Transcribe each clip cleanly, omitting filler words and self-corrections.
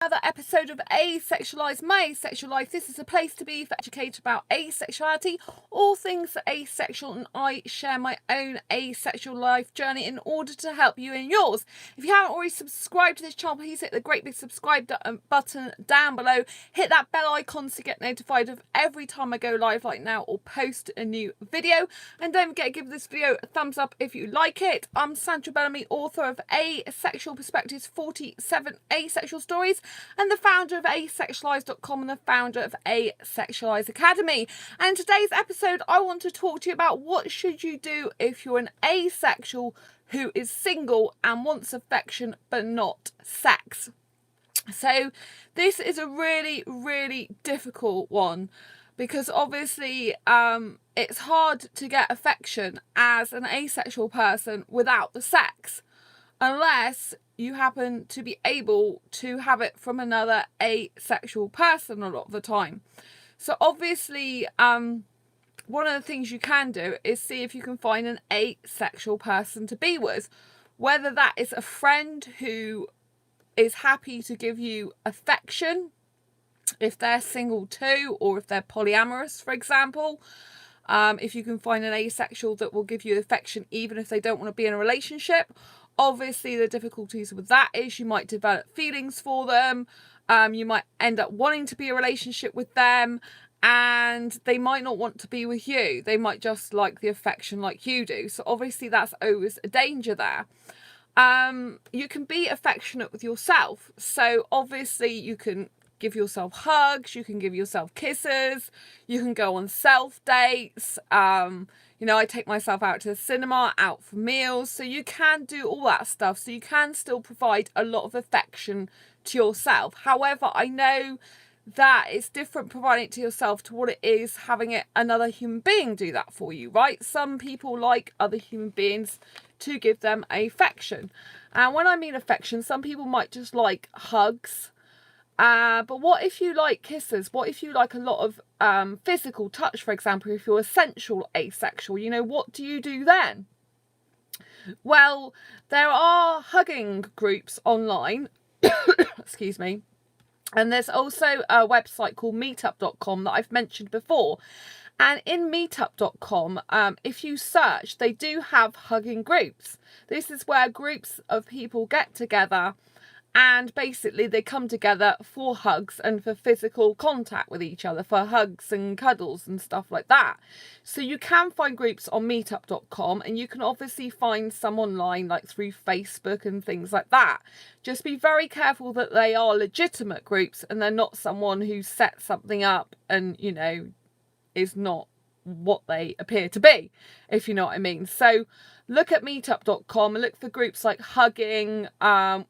Another episode of Asexualized, my asexual life. This is a place to be for educated about asexuality, all things asexual, and I share my own asexual life journey in order to help you in yours. If you haven't already subscribed to this channel, please hit the great big subscribe button down below. Hit that bell icon to get notified of every time I go live like now or post a new video. And don't forget to give this video a thumbs up if you like it. I'm Sandra Bellamy, author of Asexual Perspectives, 47 Asexual Stories, and the founder of asexualise.com and the founder of Asexualise Academy. And in today's episode, I want to talk to you about what should you do if you're an asexual who is single and wants affection but not sex. So this is a really difficult one, because obviously it's hard to get affection as an asexual person without the sex, unless you happen to be able to have it from another asexual person a lot of the time. So obviously one of the things you can do is see if you can find an asexual person to be with, whether that is a friend who is happy to give you affection if they're single too, or if they're polyamorous, for example. If you can find an asexual that will give you affection even if they don't want to be in a relationship. Obviously the difficulties with that is you might develop feelings for them, you might end up wanting to be in a relationship with them, and they might not want to be with you. They might just like the affection like you do. So obviously that's always a danger there. You can be affectionate with yourself. So obviously you can give yourself hugs, you can give yourself kisses, you can go on self dates. You know, I take myself out to the cinema, out for meals, so you can do all that stuff. So you can still provide a lot of affection to yourself. However, I know that it's different providing it to yourself to what it is having another human being do that for you, right? Some people like other human beings to give them affection. And when I mean affection, some people might just like hugs. But what if you like kisses? What if you like a lot of physical touch, for example, if you're essential asexual? You know, what do you do then? Well, there are hugging groups online. Excuse me. And there's also a website called meetup.com that I've mentioned before. And in meetup.com, if you search, they do have hugging groups. This is where groups of people get together and basically they come together for hugs and for physical contact with each other, for hugs and cuddles and stuff like that. So you can find groups on meetup.com, and you can obviously find some online like through Facebook and things like that. Just be very careful that they are legitimate groups and they're not someone who sets something up and, you know, is not what they appear to be, if you know what I mean. So look at meetup.com and look for groups like hugging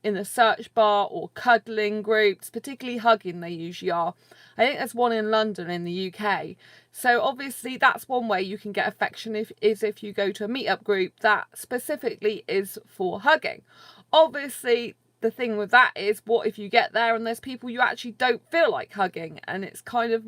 in the search bar, or cuddling groups, particularly hugging they usually are. I think there's one in London in the UK. So obviously that's one way you can get affection, if you go to a meetup group that specifically is for hugging. Obviously the thing with that is, what if you get there and there's people you actually don't feel like hugging, and it's kind of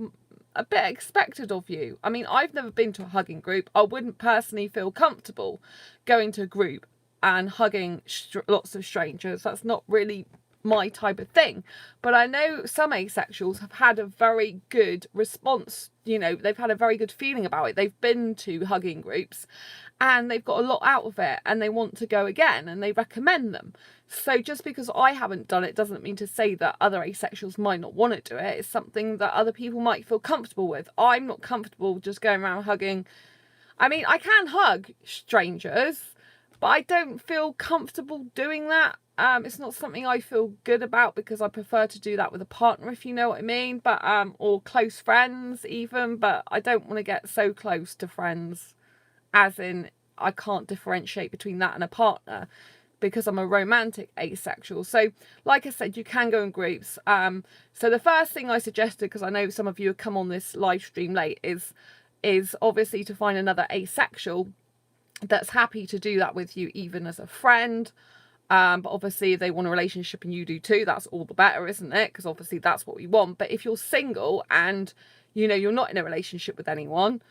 a bit expected of you. I mean, I've never been to a hugging group. I wouldn't personally feel comfortable going to a group and hugging lots of strangers. That's not really my type of thing. But I know some asexuals have had a very good response. You know, they've had a very good feeling about it. They've been to hugging groups and they've got a lot out of it, and they want to go again and they recommend them. So just because I haven't done it doesn't mean to say that other asexuals might not want to do it. It's something that other people might feel comfortable with. I'm not comfortable just going around hugging. I mean, I can hug strangers, but I don't feel comfortable doing that. It's not something I feel good about, because I prefer to do that with a partner, if you know what I mean, but or close friends even. But I don't want to get so close to friends, as in I can't differentiate between that and a partner, because I'm a romantic asexual. So like I said, you can go in groups. So the first thing I suggested, because I know some of you have come on this live stream late, is obviously to find another asexual that's happy to do that with you, even as a friend. But obviously if they want a relationship and you do too, that's all the better, isn't it? Because obviously that's what we want. But if you're single and, you know, you're not in a relationship with anyone,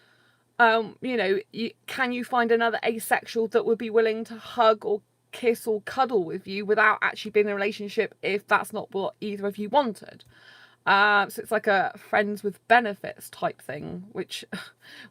you know, can you find another asexual that would be willing to hug or kiss or cuddle with you without actually being in a relationship if that's not what either of you wanted. So it's like a friends with benefits type thing, which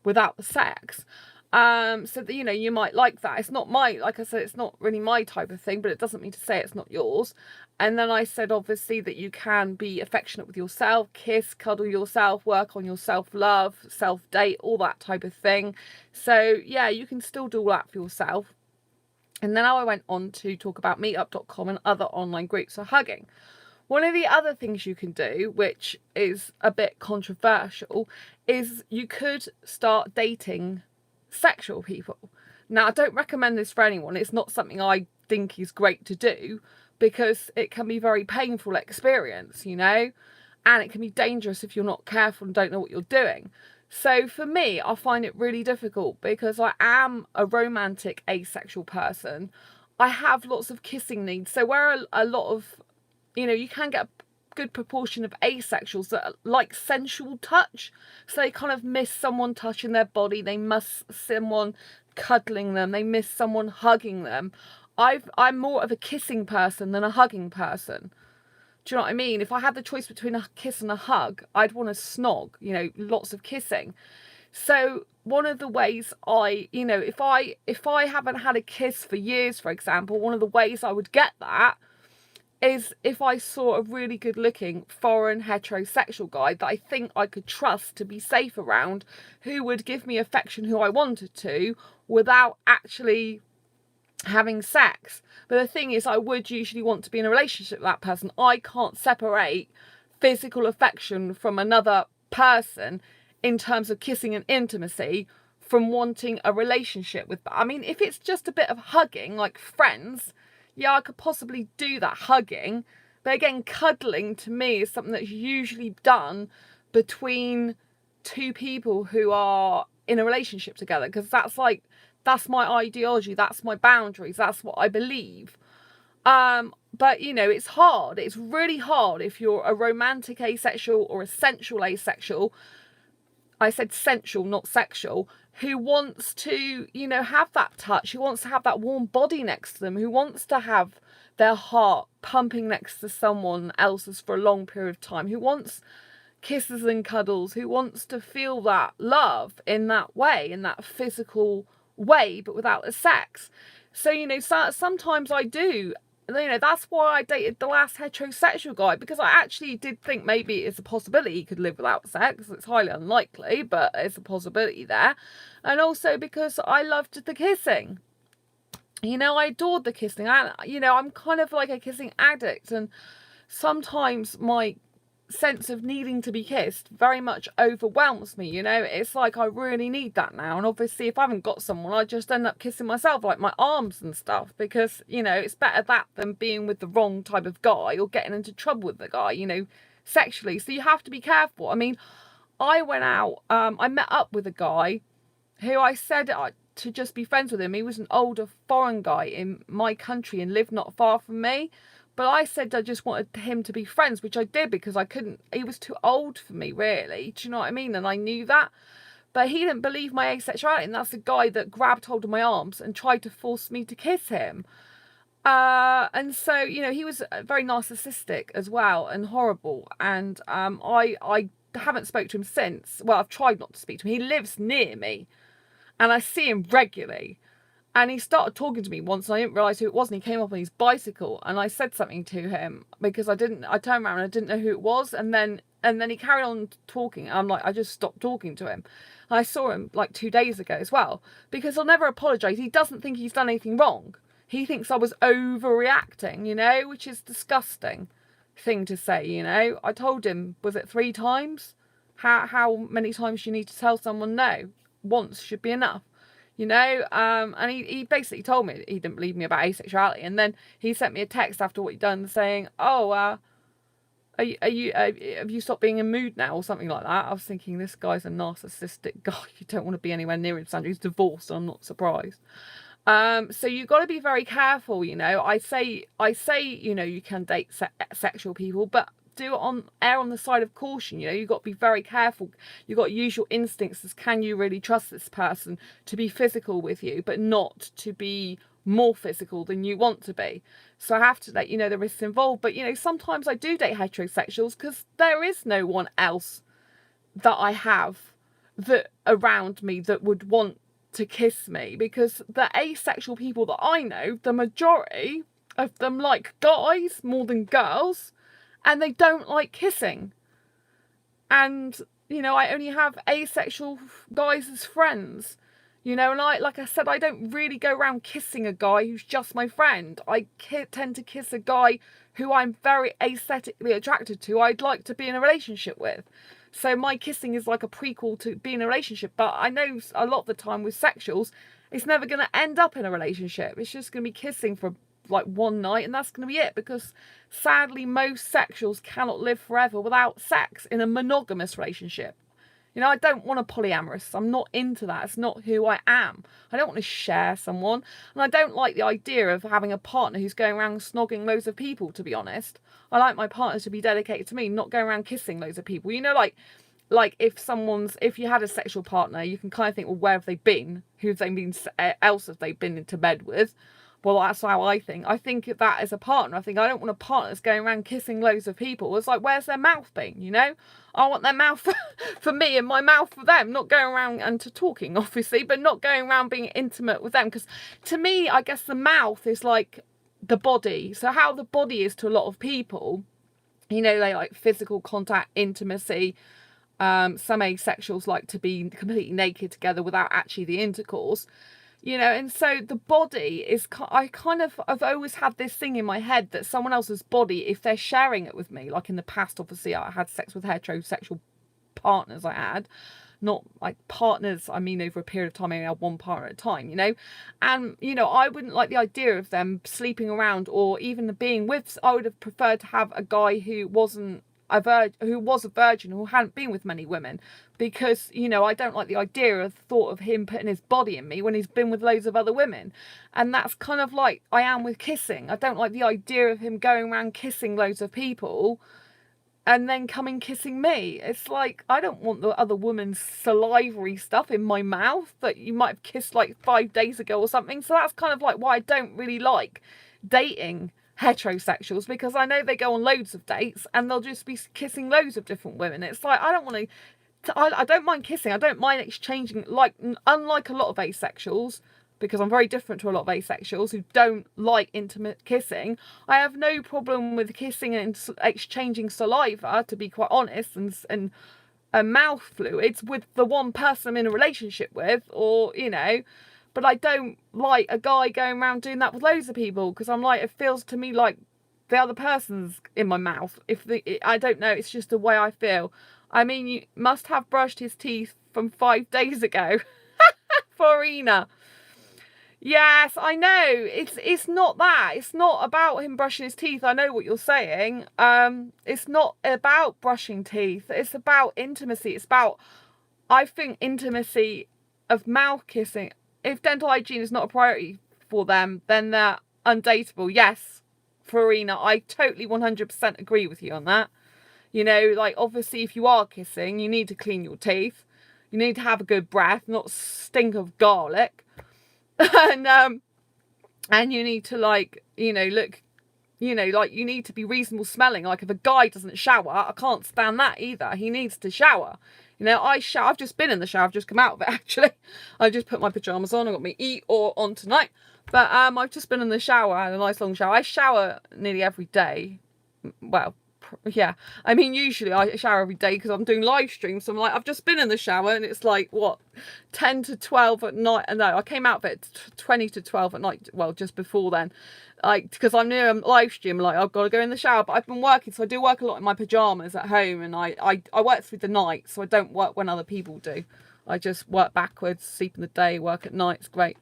without the sex. So that, you might like that. It's not like I said, it's not really my type of thing, but it doesn't mean to say it's not yours. And then I said, obviously, that you can be affectionate with yourself, kiss, cuddle yourself, work on your self-love, self-date, all that type of thing. So yeah, you can still do all that for yourself. And then I went on to talk about meetup.com and other online groups. So hugging. One of the other things you can do, which is a bit controversial, is you could start dating sexual people. Now, I don't recommend this for anyone. It's not something I think is great to do because it can be a very painful experience, and it can be dangerous if you're not careful and don't know what you're doing. So for me, I find it really difficult because I am a romantic asexual person. I have lots of kissing needs. So where a lot of, you can get a good proportion of asexuals that like sensual touch. So they kind of miss someone touching their body. They miss someone cuddling them. They miss someone hugging them. I'm more of a kissing person than a hugging person. Do you know what I mean? If I had the choice between a kiss and a hug, I'd want to snog, lots of kissing. So one of the ways if I haven't had a kiss for years, for example, one of the ways I would get that is if I saw a really good looking foreign heterosexual guy that I think I could trust to be safe around, who would give me affection who I wanted to without actually having sex. But the thing is, I would usually want to be in a relationship with that person. I can't separate physical affection from another person in terms of kissing and intimacy from wanting a relationship with. I mean, if it's just a bit of hugging, like friends, yeah, I could possibly do that, hugging. But again, cuddling to me is something that's usually done between two people who are in a relationship together, because that's my ideology, that's my boundaries, that's what I believe. But it's hard. It's really hard if you're a romantic asexual or a sensual asexual. I said sensual, not sexual, who wants to, have that touch, who wants to have that warm body next to them, who wants to have their heart pumping next to someone else's for a long period of time, who wants kisses and cuddles, who wants to feel that love in that way, in that physical way, but without the sex. So, sometimes I do. That's why I dated the last heterosexual guy, because I actually did think maybe it's a possibility he could live without sex. It's highly unlikely, but it's a possibility there. And also because I loved the kissing. I adored the kissing. I'm kind of like a kissing addict, and sometimes my sense of needing to be kissed very much overwhelms me. It's like I really need that now, and obviously if I haven't got someone, I just end up kissing myself, like my arms and stuff, because it's better that than being with the wrong type of guy or getting into trouble with the guy, sexually. So you have to be careful. I mean, I went out, I met up with a guy who I said to just be friends with him. He was an older foreign guy in my country and lived not far from me. But I said I just wanted him to be friends, which I did, because I couldn't, he was too old for me, really. Do you know what I mean? And I knew that. But he didn't believe my asexuality, and that's the guy that grabbed hold of my arms and tried to force me to kiss him. And so, he was very narcissistic as well and horrible. And I haven't spoke to him since. Well, I've tried not to speak to him. He lives near me and I see him regularly. And he started talking to me once, and I didn't realise who it was, and he came up on his bicycle, and I said something to him because I turned around and I didn't know who it was, and then he carried on talking, and I'm like, I just stopped talking to him. And I saw him like 2 days ago as well, because I'll never apologise. He doesn't think he's done anything wrong. He thinks I was overreacting, which is disgusting thing to say, I told him, was it 3 times? How many times do you need to tell someone no? Once should be enough. And he basically told me he didn't believe me about asexuality, and then he sent me a text after what he'd done saying, have you stopped being in mood now, or something like that. I was thinking, this guy's a narcissistic guy. You don't want to be anywhere near him, Sandra. He's divorced, and I'm not surprised. So you've got to be very careful. I say you can date sexual people, but do it err on the side of caution. You've got to be very careful. You've got to use your instincts as, can you really trust this person to be physical with you, but not to be more physical than you want to be. So I have to let you know the risks involved. But, sometimes I do date heterosexuals because there is no one else that I have that around me that would want to kiss me, because the asexual people that I know, the majority of them like guys more than girls, and they don't like kissing. And, I only have asexual guys as friends. And like I said, I don't really go around kissing a guy who's just my friend. I tend to kiss a guy who I'm very aesthetically attracted to, I'd like to be in a relationship with. So my kissing is like a prequel to being in a relationship. But I know a lot of the time with sexuals, it's never going to end up in a relationship. It's just going to be kissing for like one night, and that's going to be it, because sadly most sexuals cannot live forever without sex in a monogamous relationship. I don't want a polyamorous. I'm not into that. It's not who I am. I don't want to share someone. And I don't like the idea of having a partner who's going around snogging loads of people, to be honest. I like my partner to be dedicated to me, not going around kissing loads of people. Like if you had a sexual partner, you can kind of think, well, where have they been? Who have they been else have they been into bed with? Well, that's how I think. I think of that as a partner. I think I don't want a partner that's going around kissing loads of people. It's like, where's their mouth been, I want their mouth for me and my mouth for them. Not going around and to talking, obviously, but not going around being intimate with them. Because to me, I guess the mouth is like the body. So how the body is to a lot of people, they like physical contact, intimacy. Some asexuals like to be completely naked together without actually the intercourse. And so the body is, I've always had this thing in my head that someone else's body, if they're sharing it with me, like in the past, obviously I had sex with heterosexual partners not like partners, I mean over a period of time, I had one partner at a time, and, I wouldn't like the idea of them sleeping around or even being with, I would have preferred to have a guy who wasn't who was a virgin, who hadn't been with many women, because I don't like the idea of thought of him putting his body in me when he's been with loads of other women. And that's kind of like I am with kissing. I don't like the idea of him going around kissing loads of people and then coming kissing me. It's like, I don't want the other woman's salivary stuff in my mouth that you might have kissed like 5 days ago or something. So that's kind of like why I don't really like dating heterosexuals, because I know they go on loads of dates and they'll just be kissing loads of different women. It's like, I don't want to, I don't mind kissing. I don't mind exchanging, like, unlike a lot of asexuals, because I'm very different to a lot of asexuals who don't like intimate kissing. I have no problem with kissing and exchanging saliva, to be quite honest, and mouth fluids with the one person I'm in a relationship with, or, but I don't like a guy going around doing that with loads of people, because I'm like, it feels to me like the other person's in my mouth. I don't know, it's just the way I feel. I mean, you must have brushed his teeth from 5 days ago. Farina. Yes, I know. It's not that. It's not about him brushing his teeth. I know what you're saying. It's not about brushing teeth. It's about intimacy. It's about, I think, intimacy of mouth kissing. If dental hygiene is not a priority for them, then they're undateable. Yes, Farina, I totally 100% agree with you on that. Like, obviously, if you are kissing, you need to clean your teeth. You need to have a good breath, not stink of garlic. And you need to, like, look, like, you need to be reasonable smelling. Like, if a guy doesn't shower, I can't stand that either. He needs to shower. I shower. I've just been in the shower. I've just come out of it, actually. I just put my pajamas on. I got my Eeyore on tonight. But I've just been in the shower. I had a nice long shower. I shower nearly every day. Well, yeah. I mean, usually I shower every day because I'm doing live streams. So I'm like, I've just been in the shower and it's like, what, 10 to 12 at night. No, I came out of it 20 to 12 at night. Well, just before then. Like, because I'm near a live stream, like, I've got to go in the shower. But I've been working, so I do work a lot in my pajamas at home. And I work through the night, so I don't work when other people do. I just work backwards, sleep in the day, work at night. It's great.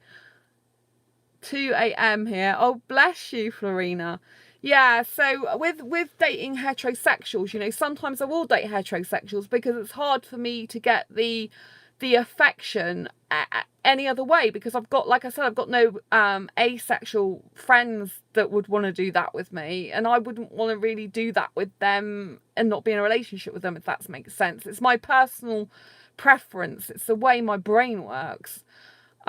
2 a.m. here. Oh, bless you, Florina. Yeah, so with dating heterosexuals, sometimes I will date heterosexuals because it's hard for me to get the affection any other way, because I've got, like I said, I've got no asexual friends that would want to do that with me, and I wouldn't want to really do that with them and not be in a relationship with them, if that makes sense. It's my personal preference. It's the way my brain works.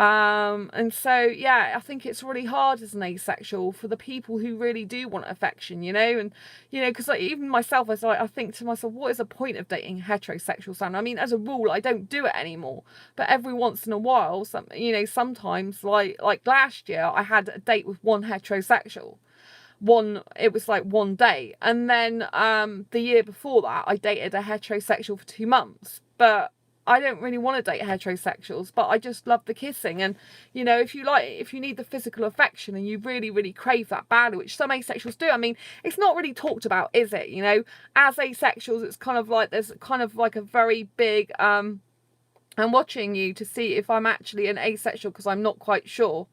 And so, yeah, I think it's really hard as an asexual for the people who really do want affection, and, because like, even myself, I think to myself, what is the point of dating heterosexual someone? I mean, as a rule, I don't do it anymore, but every once in a while, sometimes like last year, I had a date with one heterosexual. It was like one day, and then the year before that I dated a heterosexual for 2 months, but I don't really want to date heterosexuals, but I just love the kissing. And if you need the physical affection and you really, really crave that badly, which some asexuals do, I mean, it's not really talked about, is it? As asexuals, it's kind of like there's kind of like a very big I'm watching you to see if I'm actually an asexual, because I'm not quite sure.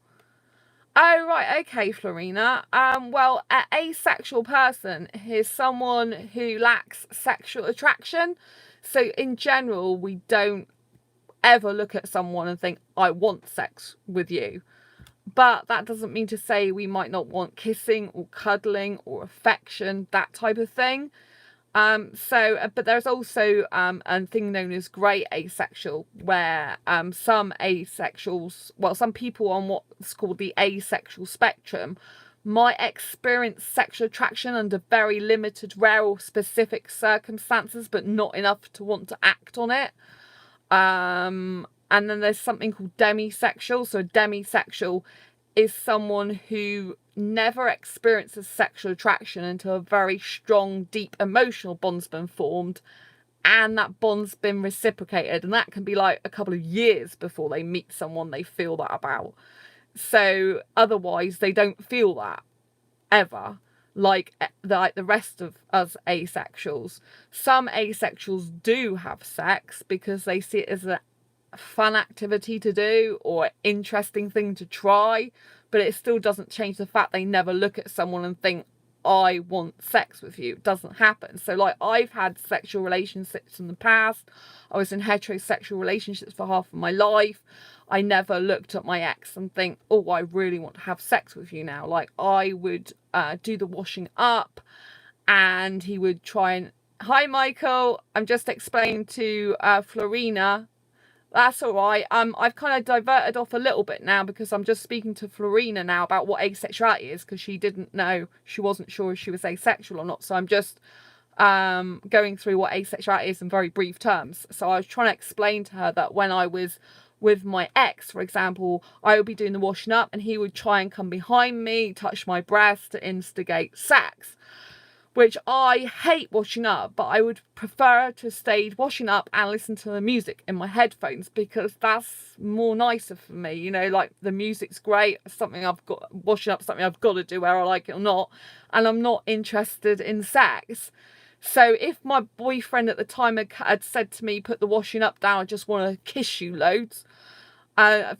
Oh, right, okay, Florina. Well, an asexual person is someone who lacks sexual attraction. So in general, we don't ever look at someone and think, I want sex with you. But that doesn't mean to say we might not want kissing or cuddling or affection, that type of thing. But there's also a thing known as grey asexual, where some asexuals, well, some people on what's called the asexual spectrum might experience sexual attraction under very limited, rare or specific circumstances, but not enough to want to act on it. And then there's something called demisexual. So a demisexual is someone who never experiences sexual attraction until a very strong, deep emotional bond's been formed, and that bond's been reciprocated, and that can be like a couple of years before they meet someone they feel that about. So otherwise they don't feel that ever, like the rest of us asexuals. Some asexuals do have sex because they see it as a fun activity to do or interesting thing to try, but it still doesn't change the fact they never look at someone and think, I want sex with you. It doesn't happen. So like, I've had sexual relationships in the past. I was in heterosexual relationships for half of my life. I never looked at my ex and think, oh, I really want to have sex with you now. Like, I would do the washing up, and he would try and, hi Michael, I'm just explaining to Florina. That's all right. I've kind of diverted off a little bit now, because I'm just speaking to Florina now about what asexuality is, because she didn't know, she wasn't sure if she was asexual or not. So I'm just going through what asexuality is in very brief terms. So I was trying to explain to her that when I was with my ex, for example, I would be doing the washing up and he would try and come behind me, touch my breast to instigate sex. Which I hate washing up, but I would prefer to stay washing up and listen to the music in my headphones, because that's more nicer for me. Like, the music's great, something I've got, washing up something I've got to do whether I like it or not, and I'm not interested in sex. So if my boyfriend at the time had said to me, put the washing up down, I just want to kiss you loads,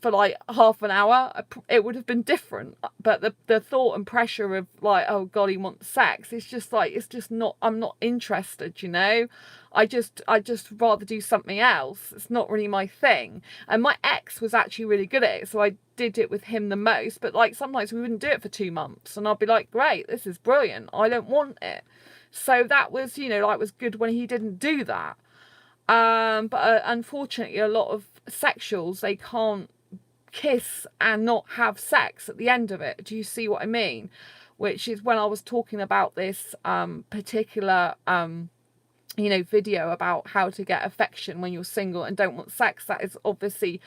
for like half an hour, it would have been different. But the thought and pressure of like, oh god, he wants sex, it's just like, it's just not, I'm not interested. I just rather do something else. It's not really my thing. And my ex was actually really good at it, so I did it with him the most. But like, sometimes we wouldn't do it for 2 months, and I'd be like, great, this is brilliant, I don't want it. So that was, like, was good when he didn't do that. But unfortunately, a lot of sexuals, they can't kiss and not have sex at the end of it. Do you see what I mean? Which is when I was talking about this particular video about how to get affection when you're single and don't want sex. That is obviously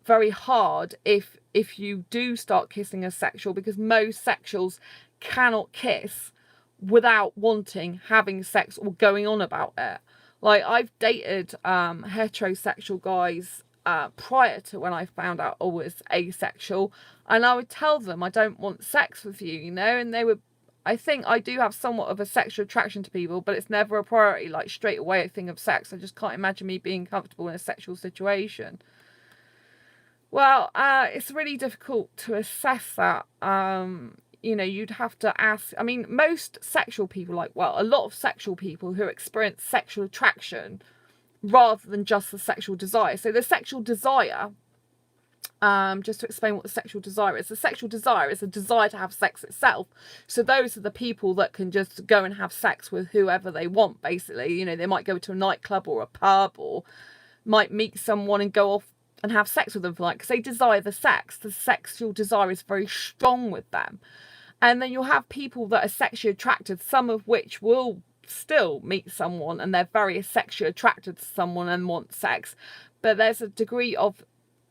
very hard if you do start kissing a sexual, because most sexuals cannot kiss without wanting, having sex, or going on about it. Like, I've dated heterosexual guys prior to when I found out I was asexual, and I would tell them I don't want sex with you, and they would, I think I do have somewhat of a sexual attraction to people, but it's never a priority, like straight away a thing of sex. I just can't imagine me being comfortable in a sexual situation. Well, it's really difficult to assess that. You'd have to ask, I mean, most sexual people, a lot of sexual people who experience sexual attraction rather than just the sexual desire. So the sexual desire, just to explain what the sexual desire is. The sexual desire is a desire to have sex itself. So those are the people that can just go and have sex with whoever they want, basically. They might go to a nightclub or a pub, or might meet someone and go off and have sex with them for like, because they desire the sex. The sexual desire is very strong with them. And then you'll have people that are sexually attracted, some of which will still meet someone and they're very sexually attracted to someone and want sex. But there's a degree of,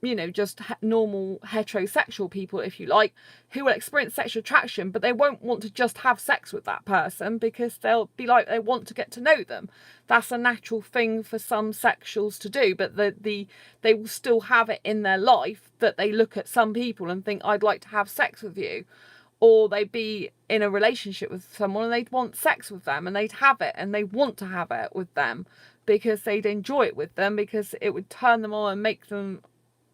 you know, just normal heterosexual people, if you like, who will experience sexual attraction, but they won't want to just have sex with that person because they'll be like, they want to get to know them. That's a natural thing for some sexuals to do, but they will still have it in their life that they look at some people and think, I'd like to have sex with you. Or they'd be in a relationship with someone and they'd want sex with them and they'd have it and they want to have it with them because they'd enjoy it with them because it would turn them on and make them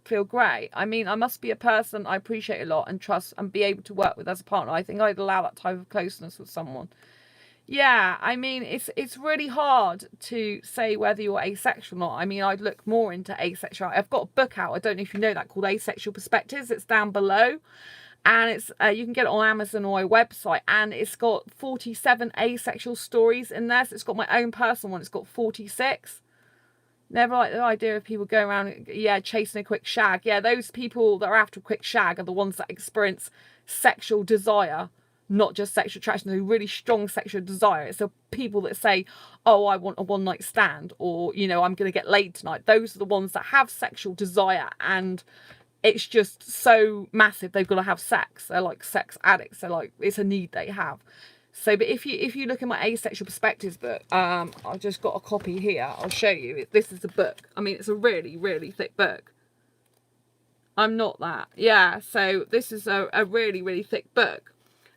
feel great. I mean, I must be a person I appreciate a lot and trust and be able to work with as a partner. I think I'd allow that type of closeness with someone. Yeah, I mean, it's really hard to say whether you're asexual or not. I mean, I'd look more into asexuality. I've got a book out, I don't know if you know that, called Asexual Perspectives. It's down below. And it's you can get it on Amazon or a website, and it's got 47 asexual stories in there. So it's got my own personal one. It's got 46. Never like the idea of people going around, chasing a quick shag. Yeah, those people that are after a quick shag are the ones that experience sexual desire, not just sexual attraction. They're really strong sexual desire. It's the people that say, oh, I want a one night stand, or, you know, I'm going to get laid tonight. Those are the ones that have sexual desire and it's just so massive they've got to have sex. They're like sex addicts. They're like, it's a need they have. So, but if you look at my Asexual Perspectives book, I've just got a copy here. I'll show you. This is the book. I mean, it's a really, really thick book. I'm not that. Yeah, so this is a really, really thick book.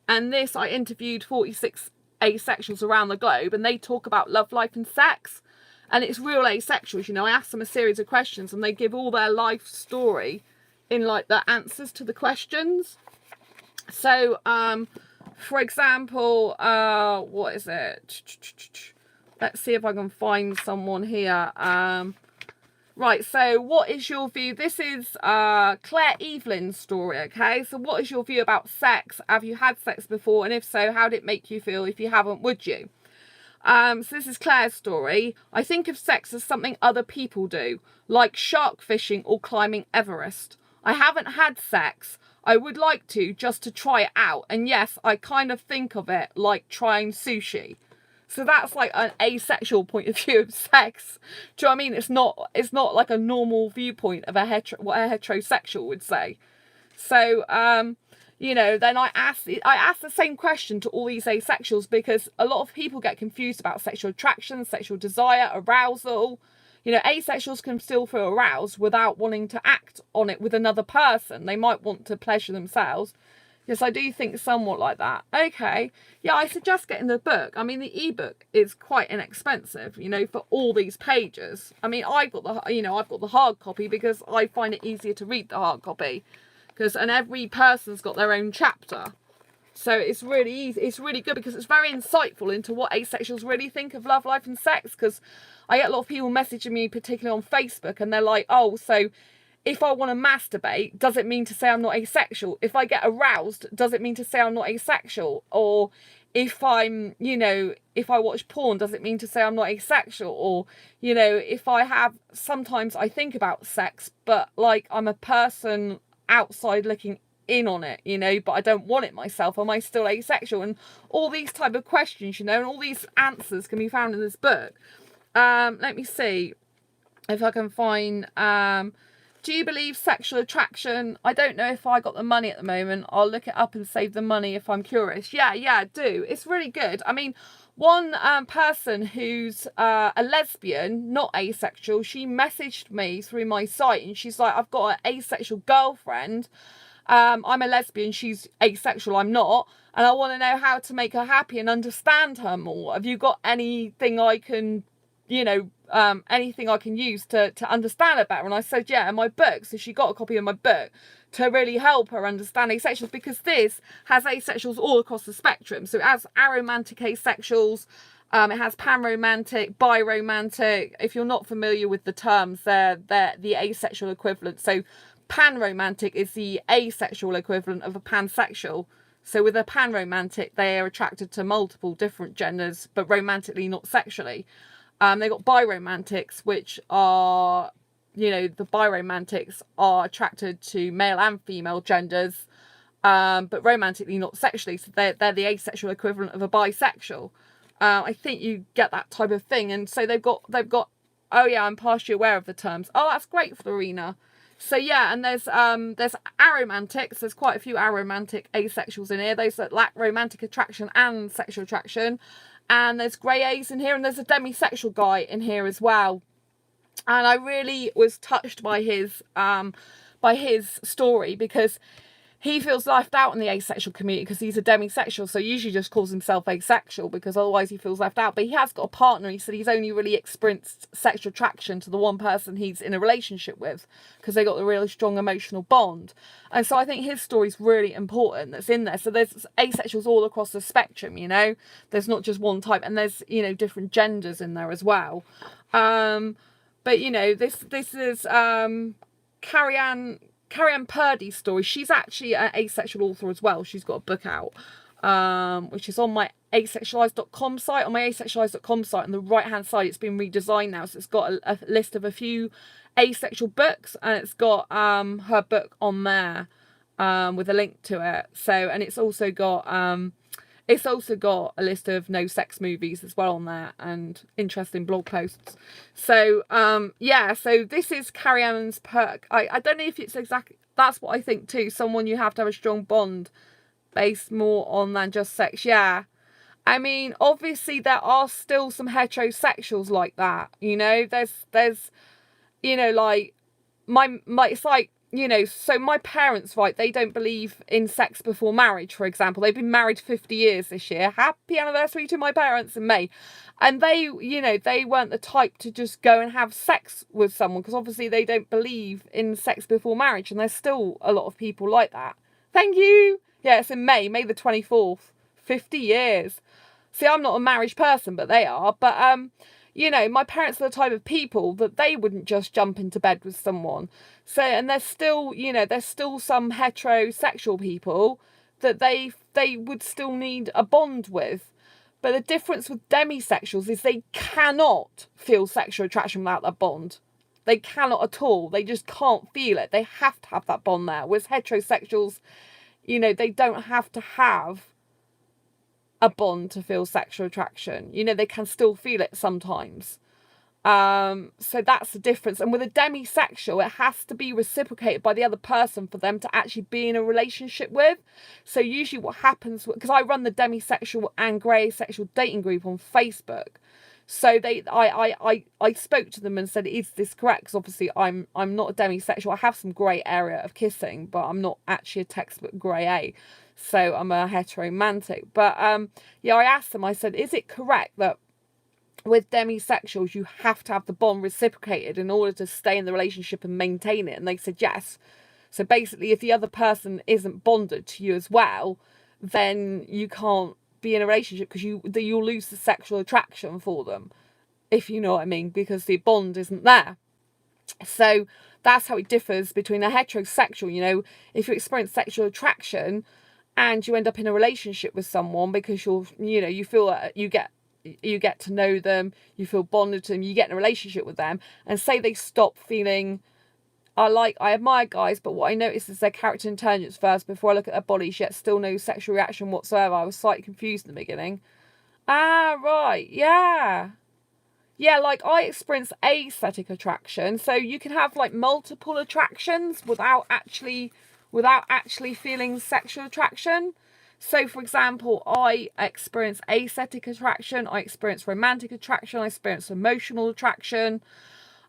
And this, I interviewed 46 asexuals around the globe, and they talk about love life and sex. And it's real asexuals, you know. I asked them a series of questions, and they give all their life story in like the answers to the questions. So for example, what is it? Let's see if I can find someone here. Right, so what is your view? This is Claire Evelyn's story, okay? So what is your view about sex? Have you had sex before? And if so, how did it make you feel? If you haven't, would you? So this is Claire's story. I think of sex as something other people do, like shark fishing or climbing Everest. I haven't had sex. I would like to, just to try it out. And yes, I kind of think of it like trying sushi. So that's like an asexual point of view of sex. Do you know what I mean? It's not like a normal viewpoint of what a heterosexual would say. So, you know, then I asked the same question to all these asexuals because a lot of people get confused about sexual attraction, sexual desire, arousal. You know, asexuals can still feel aroused without wanting to act on it with another person. They might want to pleasure themselves. Yes, I do think somewhat like that. Okay. Yeah, I suggest getting the book. I mean, the ebook is quite inexpensive, you know, for all these pages. I mean, I've got the hard copy because I find it easier to read the hard copy. And every person's got their own chapter. So it's really easy. It's really good because it's very insightful into what asexuals really think of love life and sex. Because I get a lot of people messaging me, particularly on Facebook, and they're like, oh, so if I want to masturbate, does it mean to say I'm not asexual? If I get aroused, does it mean to say I'm not asexual? Or if I'm, you know, if I watch porn, does it mean to say I'm not asexual? Or, you know, if I have, sometimes I think about sex, but like I'm a person outside looking in on it, you know, but I don't want it myself. Am I still asexual? And all these type of questions, you know, and all these answers can be found in this book. Let me see if I can find, do you believe sexual attraction? I don't know if I got the money at the moment. I'll look it up and save the money if I'm curious. Yeah, I do. It's really good. I mean, one person who's a lesbian, not asexual, she messaged me through my site and she's like, I've got an asexual girlfriend. I'm a lesbian, she's asexual, I'm not. And I want to know how to make her happy and understand her more. Have you got anything I can, you know, anything I can use to understand her better? And I said, yeah, in my book. So she got a copy of my book to really help her understand asexuals, because this has asexuals all across the spectrum. So it has aromantic asexuals, it has panromantic, biromantic. If you're not familiar with the terms, they're the asexual equivalent. So panromantic is the asexual equivalent of a pansexual. So with a panromantic, they are attracted to multiple different genders, but romantically, not sexually. They've got biromantics, which are you know, the biromantics are attracted to male and female genders, but romantically, not sexually. So they're the asexual equivalent of a bisexual. I think you get that type of thing. And so they've got, oh yeah, I'm partially aware of the terms. Oh, that's great, Florina. So yeah, and there's aromantics. There's quite a few aromantic asexuals in here. Those that lack romantic attraction and sexual attraction. And there's grey A's in here, and there's a demisexual guy in here as well. And I really was touched by his story, because he feels left out in the asexual community because he's a demisexual, so usually just calls himself asexual because otherwise he feels left out. But he has got a partner. He said he's only really experienced sexual attraction to the one person he's in a relationship with because they got a really strong emotional bond. And so I think his story's really important that's in there. So there's asexuals all across the spectrum, you know. There's not just one type, and there's, you know, different genders in there as well. But you know, this is Carrie-Anne Purdy's story. She's actually an asexual author as well. She's got a book out, which is on my asexualist.com site. On my asexualist.com site, on the right hand side, it's been redesigned now. So it's got a list of a few asexual books, and it's got her book on there with a link to it. So, and it's also got a list of no sex movies as well on there, and interesting blog posts. So yeah, so this is Carrie-Anne's perk. I don't know if it's exactly, that's what I think too. Someone you have to have a strong bond based more on than just sex. Yeah, I mean, obviously there are still some heterosexuals like that, you know. There's you know, like my it's like, you know, so my parents, right, they don't believe in sex before marriage, for example. They've been married 50 years this year. Happy anniversary to my parents in May. And they, you know, they weren't the type to just go and have sex with someone, because obviously they don't believe in sex before marriage. And there's still a lot of people like that. Thank you. Yeah, it's in May the 24th. 50 years. See, I'm not a marriage person, but they are. But, you know, my parents are the type of people that they wouldn't just jump into bed with someone. So, and there's still, you know, there's still some heterosexual people that they would still need a bond with. But the difference with demisexuals is they cannot feel sexual attraction without that bond. They cannot at all. They just can't feel it. They have to have that bond there. Whereas heterosexuals, you know, they don't have to have a bond to feel sexual attraction. You know, they can still feel it sometimes. So that's the difference. And with a demisexual, it has to be reciprocated by the other person for them to actually be in a relationship with. So usually what happens, because I run the demisexual and grey sexual dating group on Facebook. So I spoke to them and said, is this correct? Because obviously I'm not a demisexual. I have some grey area of kissing, but I'm not actually a textbook grey A. So I'm a heteromantic. But yeah, I asked them, I said, is it correct that with demisexuals you have to have the bond reciprocated in order to stay in the relationship and maintain it? And they said yes. So basically, if the other person isn't bonded to you as well, then you can't be in a relationship, because you'll lose the sexual attraction for them, if you know what I mean, because the bond isn't there. So that's how it differs between a heterosexual. You know, if you experience sexual attraction and you end up in a relationship with someone because you feel that you get to know them, you feel bonded to them, you get in a relationship with them, and say they stop feeling, I admire guys, but what I notice is their character intelligence first before I look at their bodies, yet still no sexual reaction whatsoever. I was slightly confused in the beginning. Ah, right, yeah. Yeah, like I experience aesthetic attraction, so you can have like multiple attractions without actually feeling sexual attraction. So, for example, I experience aesthetic attraction, I experience romantic attraction, I experience emotional attraction,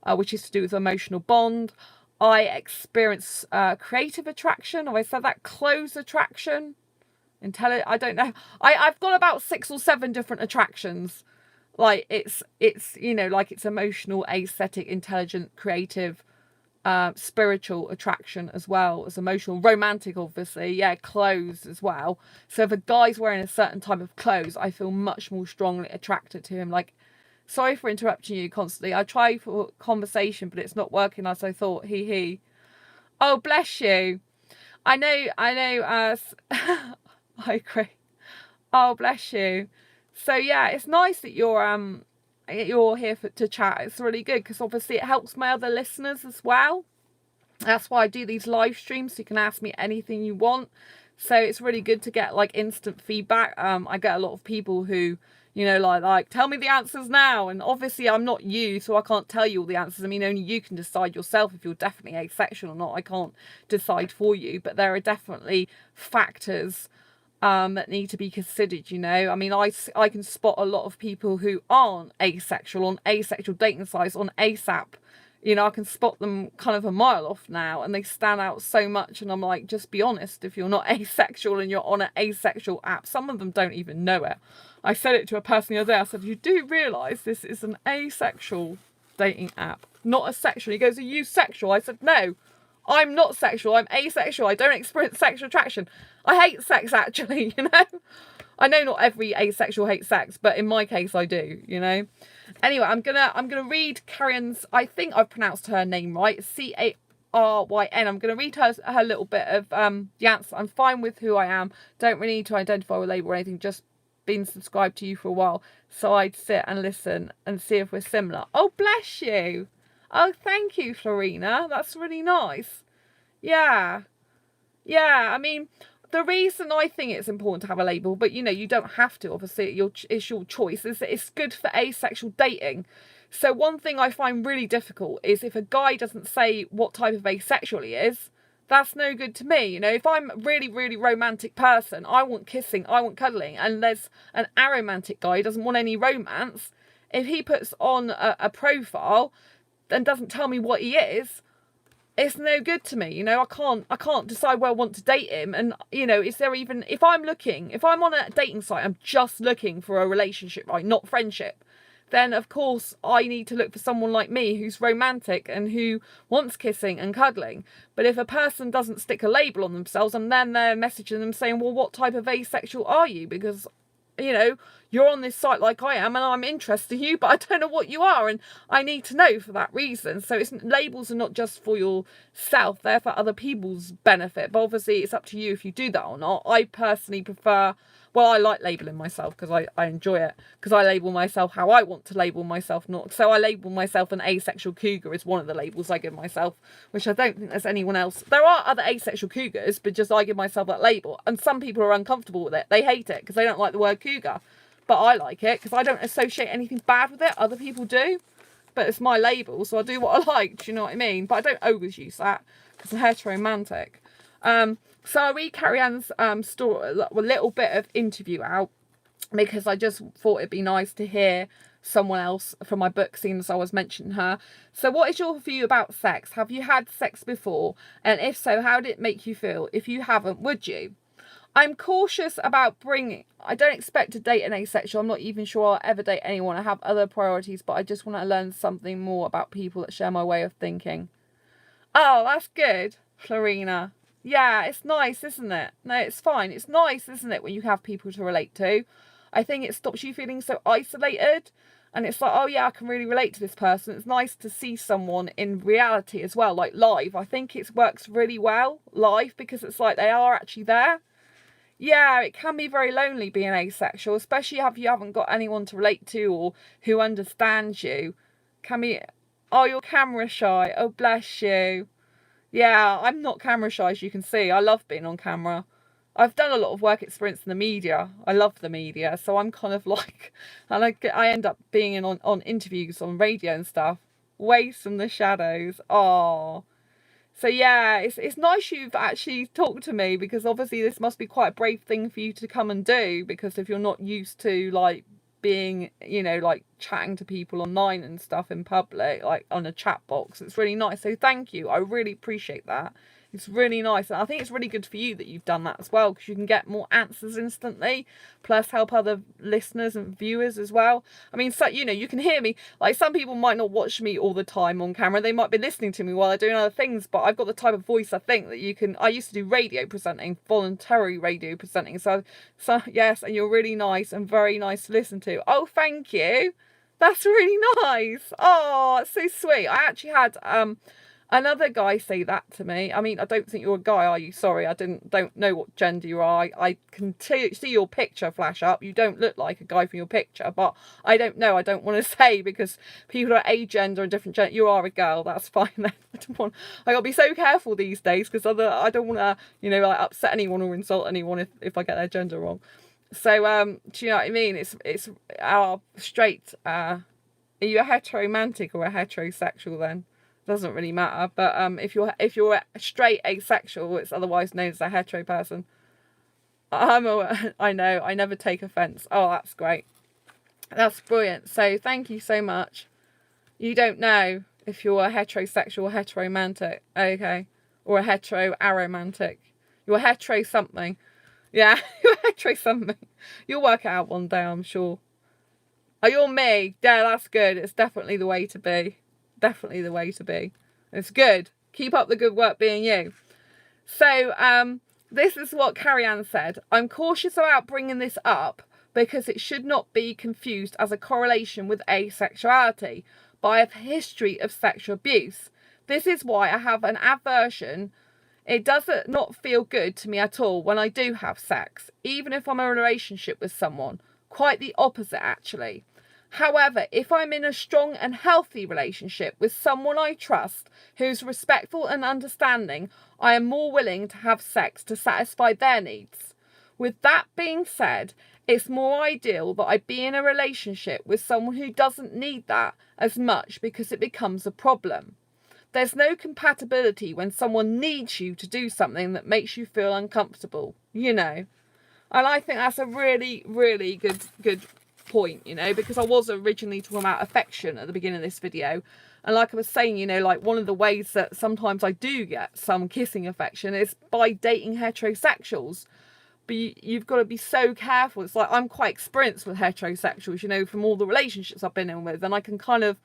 which is to do with emotional bond. I experience creative attraction. Have I said that? Close attraction. I don't know. I've got about 6 or 7 different attractions. Like it's you know, like it's emotional, aesthetic, intelligent, creative, spiritual attraction as well as emotional, romantic, obviously, yeah, clothes as well. So if a guy's wearing a certain type of clothes, I feel much more strongly attracted to him. Like, sorry for interrupting you constantly. I try for conversation, but it's not working as I thought. He. Oh, bless you. I know. I agree. Oh, bless you. So yeah, it's nice that you're you're here to chat. It's really good because obviously it helps my other listeners as well. That's why I do these live streams, so you can ask me anything you want. So it's really good to get like instant feedback. I get a lot of people who, you know, like tell me the answers now, and obviously I'm not you, so I can't tell you all the answers. I mean, only you can decide yourself if you're definitely asexual or not. I can't decide for you, but there are definitely factors that need to be considered, you know. I mean, I can spot a lot of people who aren't asexual on asexual dating sites on ASAP. You know, I can spot them kind of a mile off now, and they stand out so much, and I'm like, just be honest. If you're not asexual and you're on an asexual app, some of them don't even know it. I said it to a person the other day. I said, you do realise this is an asexual dating app, not a sexual. He goes, are you sexual? I said, no, I'm not sexual. I'm asexual. I don't experience sexual attraction. I hate sex, actually, you know. I know not every asexual hates sex, but in my case I do, you know. Anyway, I'm gonna read Caryn's, I think I've pronounced her name right, Caryn. I'm gonna read her little bit of the answer. I'm fine with who I am. Don't really need to identify with a label or anything, just been subscribed to you for a while. So I'd sit and listen and see if we're similar. Oh, bless you. Oh, thank you, Florina. That's really nice. Yeah. Yeah, I mean, the reason I think it's important to have a label, but you know, you don't have to, obviously, it's your choice, is that it's good for asexual dating. So one thing I find really difficult is if a guy doesn't say what type of asexual he is, that's no good to me. You know, if I'm a really, really romantic person, I want kissing, I want cuddling, and there's an aromantic guy who doesn't want any romance, if he puts on a profile and doesn't tell me what he is, it's no good to me. You know, I can't decide where I want to date him. And, you know, is there even, if I'm on a dating site, I'm just looking for a relationship, right, not friendship, then of course I need to look for someone like me who's romantic and who wants kissing and cuddling. But if a person doesn't stick a label on themselves and then they're messaging them saying, well, what type of asexual are you? Because, you know, you're on this site like I am and I'm interested in you, but I don't know what you are, and I need to know for that reason. So labels are not just for yourself, they're for other people's benefit, but obviously it's up to you if you do that or not. I personally prefer, well, I like labelling myself because I enjoy it, because I label myself how I want to label myself. Not so I label myself an asexual cougar is one of the labels I give myself, which I don't think there's anyone else. There are other asexual cougars, but just I give myself that label, and some people are uncomfortable with it. They hate it because they don't like the word cougar, but I like it because I don't associate anything bad with it. Other people do, but it's my label, so I do what I like. Do you know what I mean? But I don't always use that because I'm heteromantic. So I'll read Caryn's story, a little bit of interview out, because I just thought it'd be nice to hear someone else from my book, seeing as I was mentioning her. So what is your view about sex? Have you had sex before? And if so, how did it make you feel? If you haven't, would you? I'm cautious about I don't expect to date an asexual. I'm not even sure I'll ever date anyone. I have other priorities, but I just want to learn something more about people that share my way of thinking. Oh, that's good, Florina. Yeah, it's nice, isn't it? No, it's fine. It's nice, isn't it, when you have people to relate to? I think it stops you feeling so isolated. And it's like, oh yeah, I can really relate to this person. It's nice to see someone in reality as well, like live. I think it works really well live because it's like they are actually there. Yeah, it can be very lonely being asexual, especially if you haven't got anyone to relate to or who understands you. Oh, you're camera shy. Oh, bless you. Yeah, I'm not camera shy, as you can see. I love being on camera. I've done a lot of work experience in the media. I love the media, so I'm kind of like, and I end up being on interviews on radio and stuff. Waves from the shadows. Oh. So yeah, it's nice you've actually talked to me, because obviously this must be quite a brave thing for you to come and do, because if you're not used to like being, you know, like chatting to people online and stuff in public, like on a chat box, it's really nice. So thank you. I really appreciate that. It's really nice, and I think it's really good for you that you've done that as well, because you can get more answers instantly, plus help other listeners and viewers as well. I mean, so, you know, you can hear me, like some people might not watch me all the time on camera, they might be listening to me while they're doing other things, but I've got the type of voice, I think, that you can, I used to do radio presenting, voluntary radio presenting, so yes, and you're really nice and very nice to listen to. Oh, thank you. That's really nice. Oh, it's so sweet. I actually had Another guy say that to me. I mean, I don't think you're a guy, are you? Sorry, I don't know what gender you are. I can see your picture flash up. You don't look like a guy from your picture, but I don't know. I don't want to say because people are agender and different gender. You are a girl. That's fine. I gotta be so careful these days because I don't want to, you know, like upset anyone or insult anyone if I get their gender wrong. So do you know what I mean? It's our straight. Are you a heteromantic or a heterosexual then? Doesn't really matter, but if you're a straight asexual, it's otherwise known as a hetero person. I know, I never take offence. Oh, that's great. That's brilliant. So thank you so much. You don't know if you're a heterosexual or heteromantic, okay, or a hetero aromantic. You're a hetero something. Yeah, you're a hetero something. You'll work it out one day, I'm sure. Oh, you're me. Yeah, that's good. It's definitely the way to be. Definitely the way to be. It's good. Keep up the good work being you. So this is what Carrie Ann said. I'm cautious about bringing this up because it should not be confused as a correlation with asexuality, but I have a history of sexual abuse. This is why I have an aversion. It does not feel good to me at all when I do have sex, even if I'm in a relationship with someone. Quite the opposite, actually. However, if I'm in a strong and healthy relationship with someone I trust, who's respectful and understanding, I am more willing to have sex to satisfy their needs. With that being said, it's more ideal that I be in a relationship with someone who doesn't need that as much because it becomes a problem. There's no compatibility when someone needs you to do something that makes you feel uncomfortable, you know. And I think that's a really, really good point, you know, because I was originally talking about affection at the beginning of this video, and like I was saying, you know, like one of the ways that sometimes I do get some kissing affection is by dating heterosexuals. But you've got to be so careful. It's like I'm quite experienced with heterosexuals, you know, from all the relationships I've been in with, and I can kind of,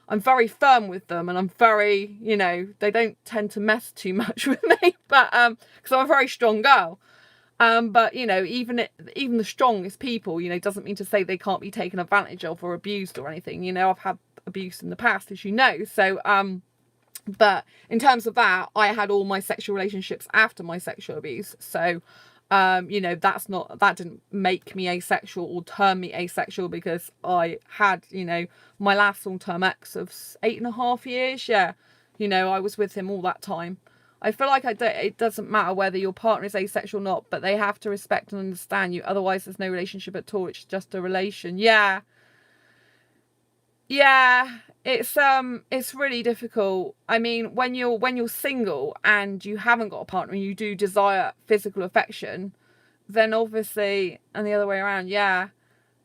I'm very firm with them, and I'm very, you know, they don't tend to mess too much with me, but because I'm a very strong girl. But, you know, even the strongest people, you know, doesn't mean to say they can't be taken advantage of or abused or anything. You know, I've had abuse in the past, as you know. So, but in terms of that, I had all my sexual relationships after my sexual abuse. So, you know, that didn't make me asexual or turn me asexual because I had, you know, my last long-term ex of 8.5 years. Yeah. You know, I was with him all that time. I feel like it doesn't matter whether your partner is asexual or not, but they have to respect and understand you. Otherwise, there's no relationship at all. It's just a relation. Yeah. Yeah. It's really difficult. I mean, when you're single and you haven't got a partner and you do desire physical affection, then obviously, and the other way around, yeah.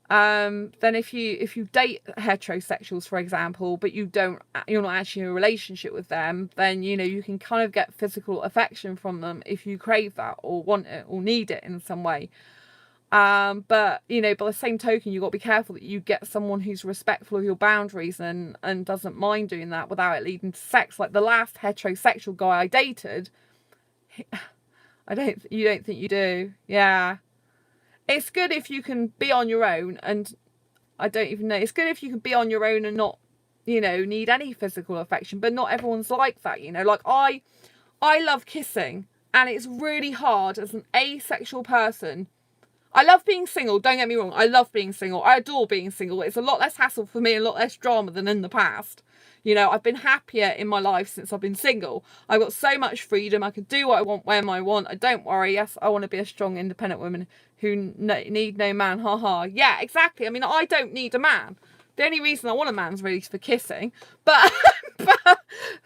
Then if you date heterosexuals, for example, but you're not actually in a relationship with them, then, you know, you can kind of get physical affection from them if you crave that or want it or need it in some way. But, you know, by the same token, you've got to be careful that you get someone who's respectful of your boundaries and doesn't mind doing that without it leading to sex. Like the last heterosexual guy I dated, you don't think you do? Yeah. It's good if you can be on your own, and I don't even know. It's good if you can be on your own and not, you know, need any physical affection, but not everyone's like that, you know. Like I love kissing, and it's really hard as an asexual person. I love being single, don't get me wrong. I love being single. I adore being single. It's a lot less hassle for me, a lot less drama than in the past. You know, I've been happier in my life since I've been single. I've got so much freedom. I can do what I want when I want. I don't worry. Yes, I want to be a strong, independent woman who need no man. Ha ha. Yeah, exactly. I mean, I don't need a man. The only reason I want a man's really for kissing, but, but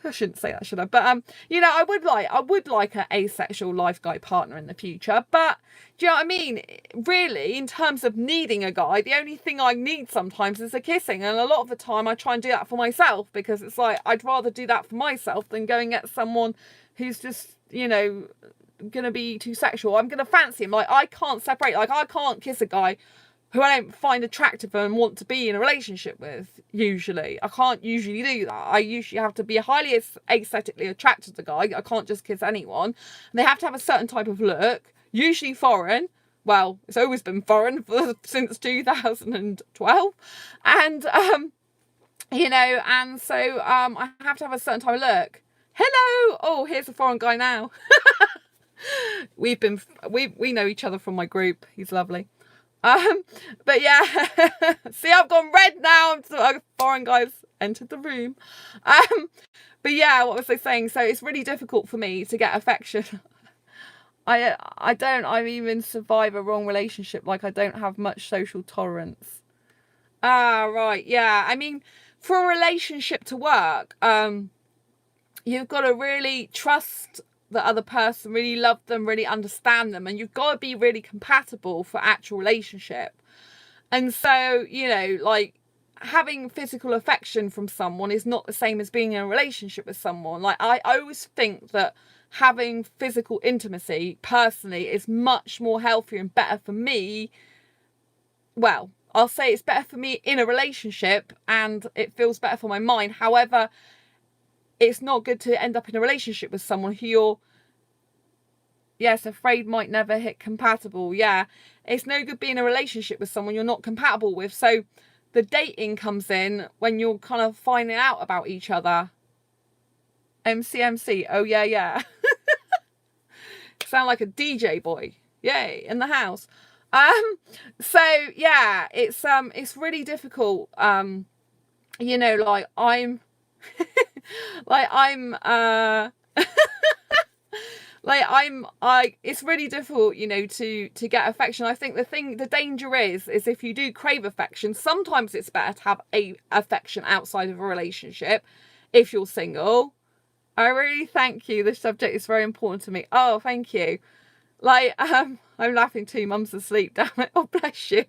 I shouldn't say that, should I? But you know, I would like an asexual life guy partner in the future. But do you know what I mean? Really, in terms of needing a guy, the only thing I need sometimes is a kissing, and a lot of the time I try and do that for myself because it's like I'd rather do that for myself than go and get someone who's just, you know, gonna be too sexual. I'm gonna fancy him. Like I can't separate. Like I can't kiss a guy who I don't find attractive and want to be in a relationship with, usually. I can't usually do that. I usually have to be highly aesthetically attracted to the guy. I can't just kiss anyone. And they have to have a certain type of look, usually foreign. Well, it's always been foreign since 2012. And, you know, and so I have to have a certain type of look. Hello. Oh, here's a foreign guy now. We know each other from my group. He's lovely. But yeah, see, I've gone red now. Foreign guys entered the room. But yeah, what was I saying? So it's really difficult for me to get affection. I don't even survive a wrong relationship. Like, I don't have much social tolerance. Right, yeah. I mean, for a relationship to work, you've got to really trust the other person, really love them, really understand them, and you've got to be really compatible for actual relationship. And so, like, having physical affection from someone is not the same as being in a relationship with someone. Like, I always think that having physical intimacy personally is much more healthier and better for me. Well, I'll say it's better for me in a relationship and it feels better for my mind. However, it's not good to end up in a relationship with someone who you're, yes, afraid might never hit compatible. Yeah, it's no good being in a relationship with someone you're not compatible with. So the dating comes in when you're kind of finding out about each other. MC, oh yeah. Sound like a DJ boy. Yay, in the house. So yeah, it's really difficult. Like I'm it's really difficult, to get affection. I think the danger is if you do crave affection, sometimes it's better to have a affection outside of a relationship if you're single. I really thank you. This subject is very important to me. Oh, thank you. Like, I'm laughing too. Mum's asleep, damn it. Oh, bless you.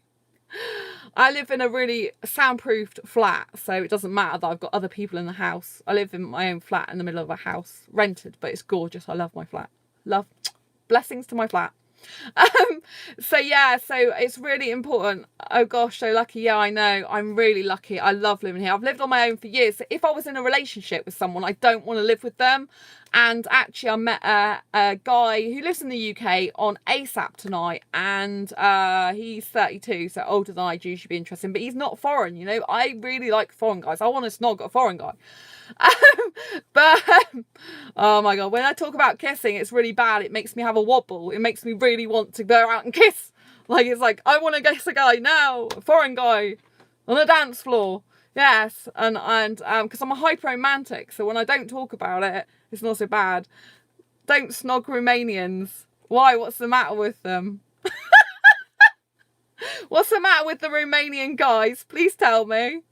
I live in a really soundproofed flat, so it doesn't matter that I've got other people in the house. I live in my own flat in the middle of a house, rented, but it's gorgeous. I love my flat. Blessings to my flat. So it's really important. Oh gosh, so lucky. Yeah, I know. I'm really lucky. I love living here. I've lived on my own for years. So if I was in a relationship with someone, I don't want to live with them. And actually, I met a guy who lives in the UK on ASAP tonight, and he's 32, so older than I'd usually be interested. But he's not foreign, I really like foreign guys. I want to snog a foreign guy. But oh my god, when I talk about kissing, it's really bad. It makes me have a wobble. It makes me really want to go out and kiss. Like, it's like, I want to kiss a guy now, a foreign guy on a dance floor. Yes, and because I'm a hyper romantic, so when I don't talk about it, it's not so bad. Don't snog Romanians. Why? What's the matter with them? What's the matter with the Romanian guys? Please tell me.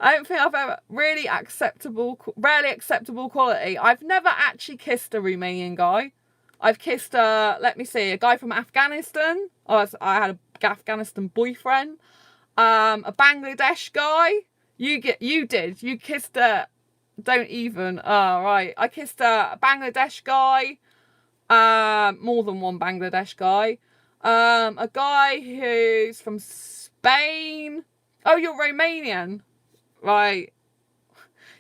I don't think I've ever rarely acceptable quality. I've never actually kissed a Romanian guy. I've kissed a guy from Afghanistan. I had an Afghanistan boyfriend. A Bangladesh guy. You kissed don't even. Oh, right. I kissed a Bangladesh guy. More than one Bangladesh guy. A guy who's from Spain. Oh, you're Romanian. Right.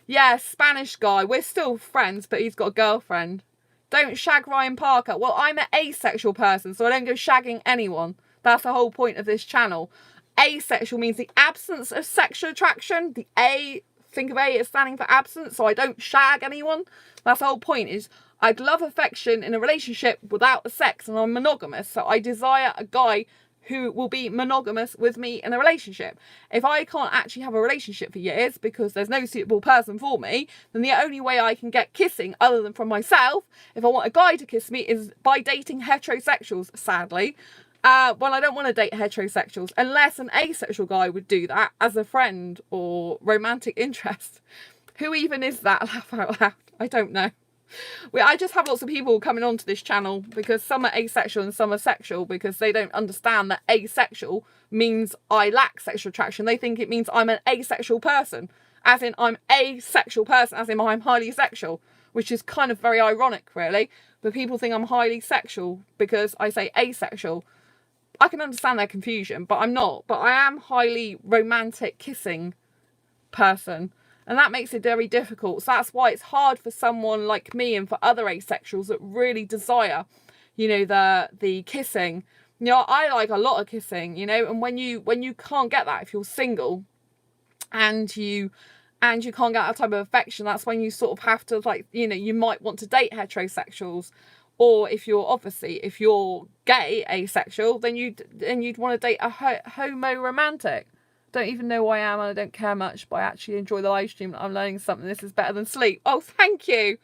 Yeah, Spanish guy. We're still friends, but he's got a girlfriend. Don't shag Ryan Parker. Well, I'm an asexual person, so I don't go shagging anyone. That's the whole point of this channel. Asexual means the absence of sexual attraction. The A, think of A as standing for absence, so I don't shag anyone. That's the whole point, is I'd love affection in a relationship without the sex, and I'm monogamous, so I desire a guy who will be monogamous with me in a relationship. If I can't actually have a relationship for years because there's no suitable person for me, then the only way I can get kissing other than from myself, if I want a guy to kiss me, is by dating heterosexuals, sadly. Well, I don't want to date heterosexuals unless an asexual guy would do that as a friend or romantic interest. Who even is that? Laugh out loud. I don't know. I just have lots of people coming onto this channel because some are asexual and some are sexual, because they don't understand that asexual means I lack sexual attraction. They think it means I'm an asexual person, as in I'm a sexual person, as in I'm highly sexual, which is kind of very ironic, really. But people think I'm highly sexual because I say asexual. I can understand their confusion, but I'm not. But I am highly romantic kissing person. And that makes it very difficult. So that's why it's hard for someone like me and for other asexuals that really desire, the kissing. I like a lot of kissing, and when you can't get that, if you're single and you and you can't get that type of affection, that's when you sort of have to, like, you know, you might want to date heterosexuals. Or if you're gay asexual, then you'd want to date a homo romantic. Don't even know who I am, and I don't care much, but I actually enjoy the live stream. I'm learning something. This is better than sleep. Oh, thank you.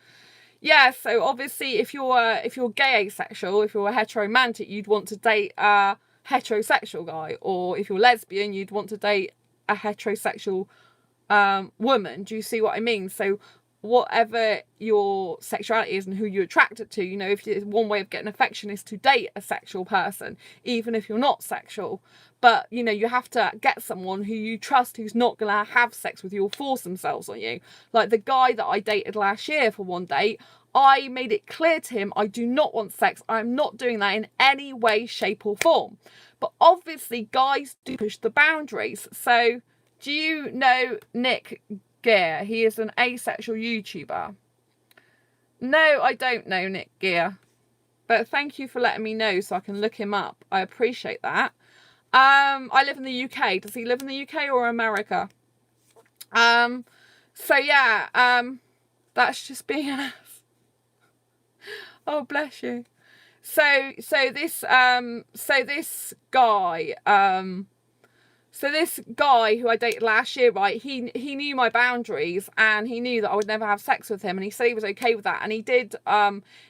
Yeah, so obviously if you're gay asexual, if you're a heteromantic, you'd want to date a heterosexual guy. Or if you're lesbian, you'd want to date a heterosexual woman. Do you see what I mean? So whatever your sexuality is and who you're attracted to, you know, if one way of getting affection is to date a sexual person, even if you're not sexual. But, you know, you have to get someone who you trust, who's not going to have sex with you or force themselves on you. Like the guy that I dated last year for one date, I made it clear to him I do not want sex. I'm not doing that in any way, shape or form. But obviously guys do push the boundaries. So do you know Nick Gear? He is an asexual YouTuber. No, I don't know Nick Gear. But thank you for letting me know so I can look him up. I appreciate that. I live in the UK. Does he live in the UK or America? So yeah, that's just being an ass. Oh, bless you. So this guy who I dated last year, right, he knew my boundaries, and he knew that I would never have sex with him, and he said he was okay with that. And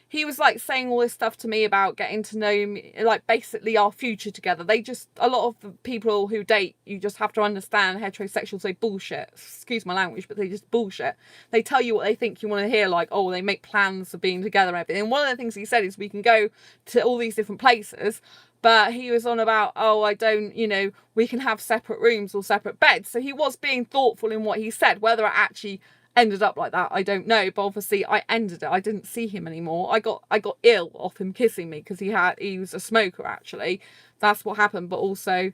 he was like saying all this stuff to me about getting to know me, like basically our future together. A lot of the people who date, you just have to understand, heterosexuals, they bullshit. Excuse my language, but they just bullshit. They tell you what they think you want to hear, like, oh, they make plans of being together and everything. And one of the things he said is we can go to all these different places, but he was on about, oh, I don't, you know, we can have separate rooms or separate beds. So he was being thoughtful in what he said. Whether it actually ended up like that, I don't know. But obviously I ended it. I didn't see him anymore. I got ill off him kissing me because he was a smoker, actually. That's what happened. But also,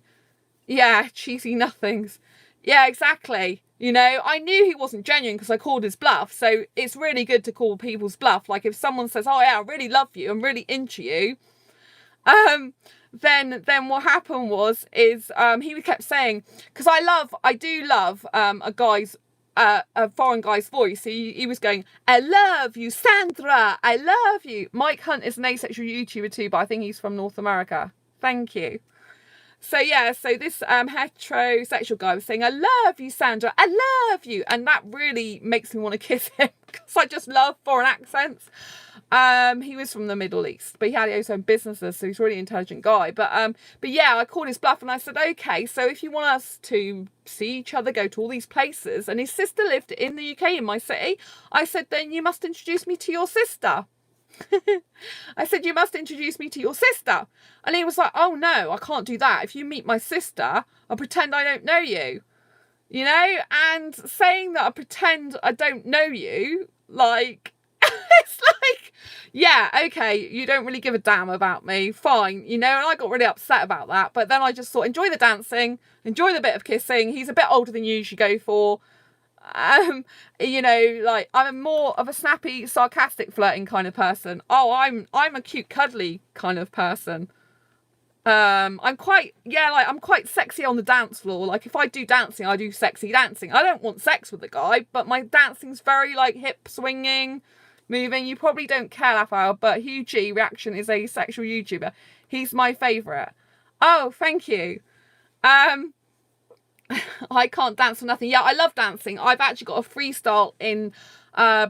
yeah, cheesy nothings. Yeah, exactly. You know, I knew he wasn't genuine because I called his bluff. So it's really good to call people's bluff. Like if someone says, oh yeah, I really love you, I'm really into you. Then what happened is he kept saying, because I do love a foreign guy's voice. He was going, I love you, Sandra, I love you. Mike Hunt is an asexual YouTuber too, but I think he's from North America. Thank you. So yeah, so this heterosexual guy was saying, I love you, Sandra, I love you. And that really makes me want to kiss him because I just love foreign accents. He was from the Middle East, but he had his own businesses, so he's a really intelligent guy. But yeah, I called his bluff and I said, okay, so if you want us to see each other, go to all these places, and his sister lived in the UK, in my city, I said, then you must introduce me to your sister. I said, you must introduce me to your sister. And he was like, oh no, I can't do that. If you meet my sister, I'll pretend I don't know you. You know? And saying that I pretend I don't know you, like, it's like, yeah, okay, you don't really give a damn about me, fine, you know. And I got really upset about that, but then I just thought, enjoy the dancing, enjoy the bit of kissing. He's a bit older than you usually go for. You know, like, I'm more of a snappy, sarcastic, flirting kind of person. Oh, I'm a cute, cuddly kind of person. I'm quite sexy on the dance floor. Like, if I do dancing, I do sexy dancing. I don't want sex with the guy, but my dancing's very, like, hip swinging, moving. You probably don't care, Raphael, but Hugh G Reaction is a sexual YouTuber. He's my favourite. Oh, thank you. I can't dance for nothing. Yeah, I love dancing. I've actually got a freestyle in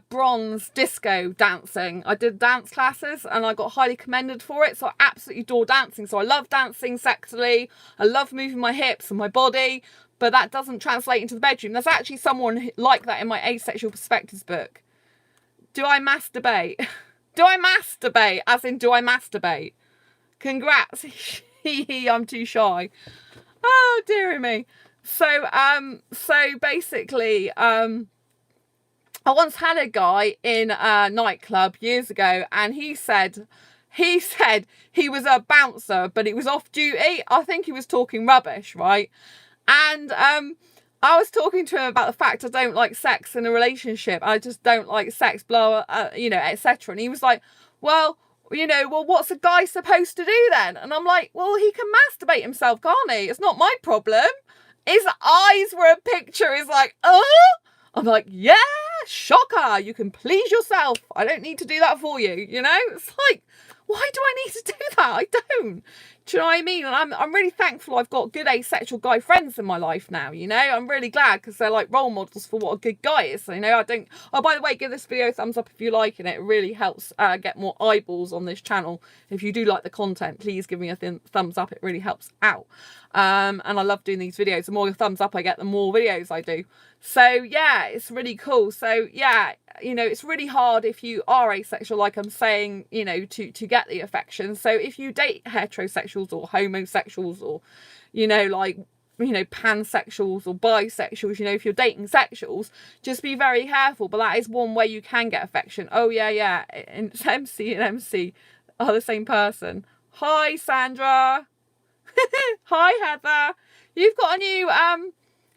bronze disco dancing. I did dance classes and I got highly commended for it. So I absolutely adore dancing. So I love dancing sexily. I love moving my hips and my body. But that doesn't translate into the bedroom. There's actually someone like that in my Asexual Perspectives book. Do I masturbate? Do I masturbate? As in, do I masturbate? Congrats. I'm too shy. Oh, dearie me. So basically, I once had a guy in a nightclub years ago, and he said he was a bouncer, but he was off duty. I think he was talking rubbish, right? And I was talking to him about the fact I don't like sex in a relationship. I just don't like sex, blah, you know, etc. And he was like, well, what's a guy supposed to do then? And I'm like, well, he can masturbate himself, can't he? It's not my problem. His eyes were a picture. He's like, oh, I'm like, yeah, shocker, you can please yourself. I don't need to do that for you, you know? It's like, why do I need to do that? I don't. Do you know what I mean? And I'm really thankful I've got good asexual guy friends in my life now, you know? I'm really glad because they're like role models for what a good guy is. So, you know, I don't... Oh, by the way, give this video a thumbs up if you like it. It really helps get more eyeballs on this channel. If you do like the content, please give me a thumbs up. It really helps out. And I love doing these videos. The more thumbs up I get, the more videos I do. So, yeah, it's really cool. So, yeah, you know, it's really hard if you are asexual, like I'm saying, you know, to get the affection. So if you date heterosexuals or homosexuals or, you know, like, you know, pansexuals or bisexuals, you know, if you're dating sexuals, just be very careful. But that is one way you can get affection. Oh, yeah. And MC and MC are the same person. Hi, Sandra. Hi, Heather. You've got a new, I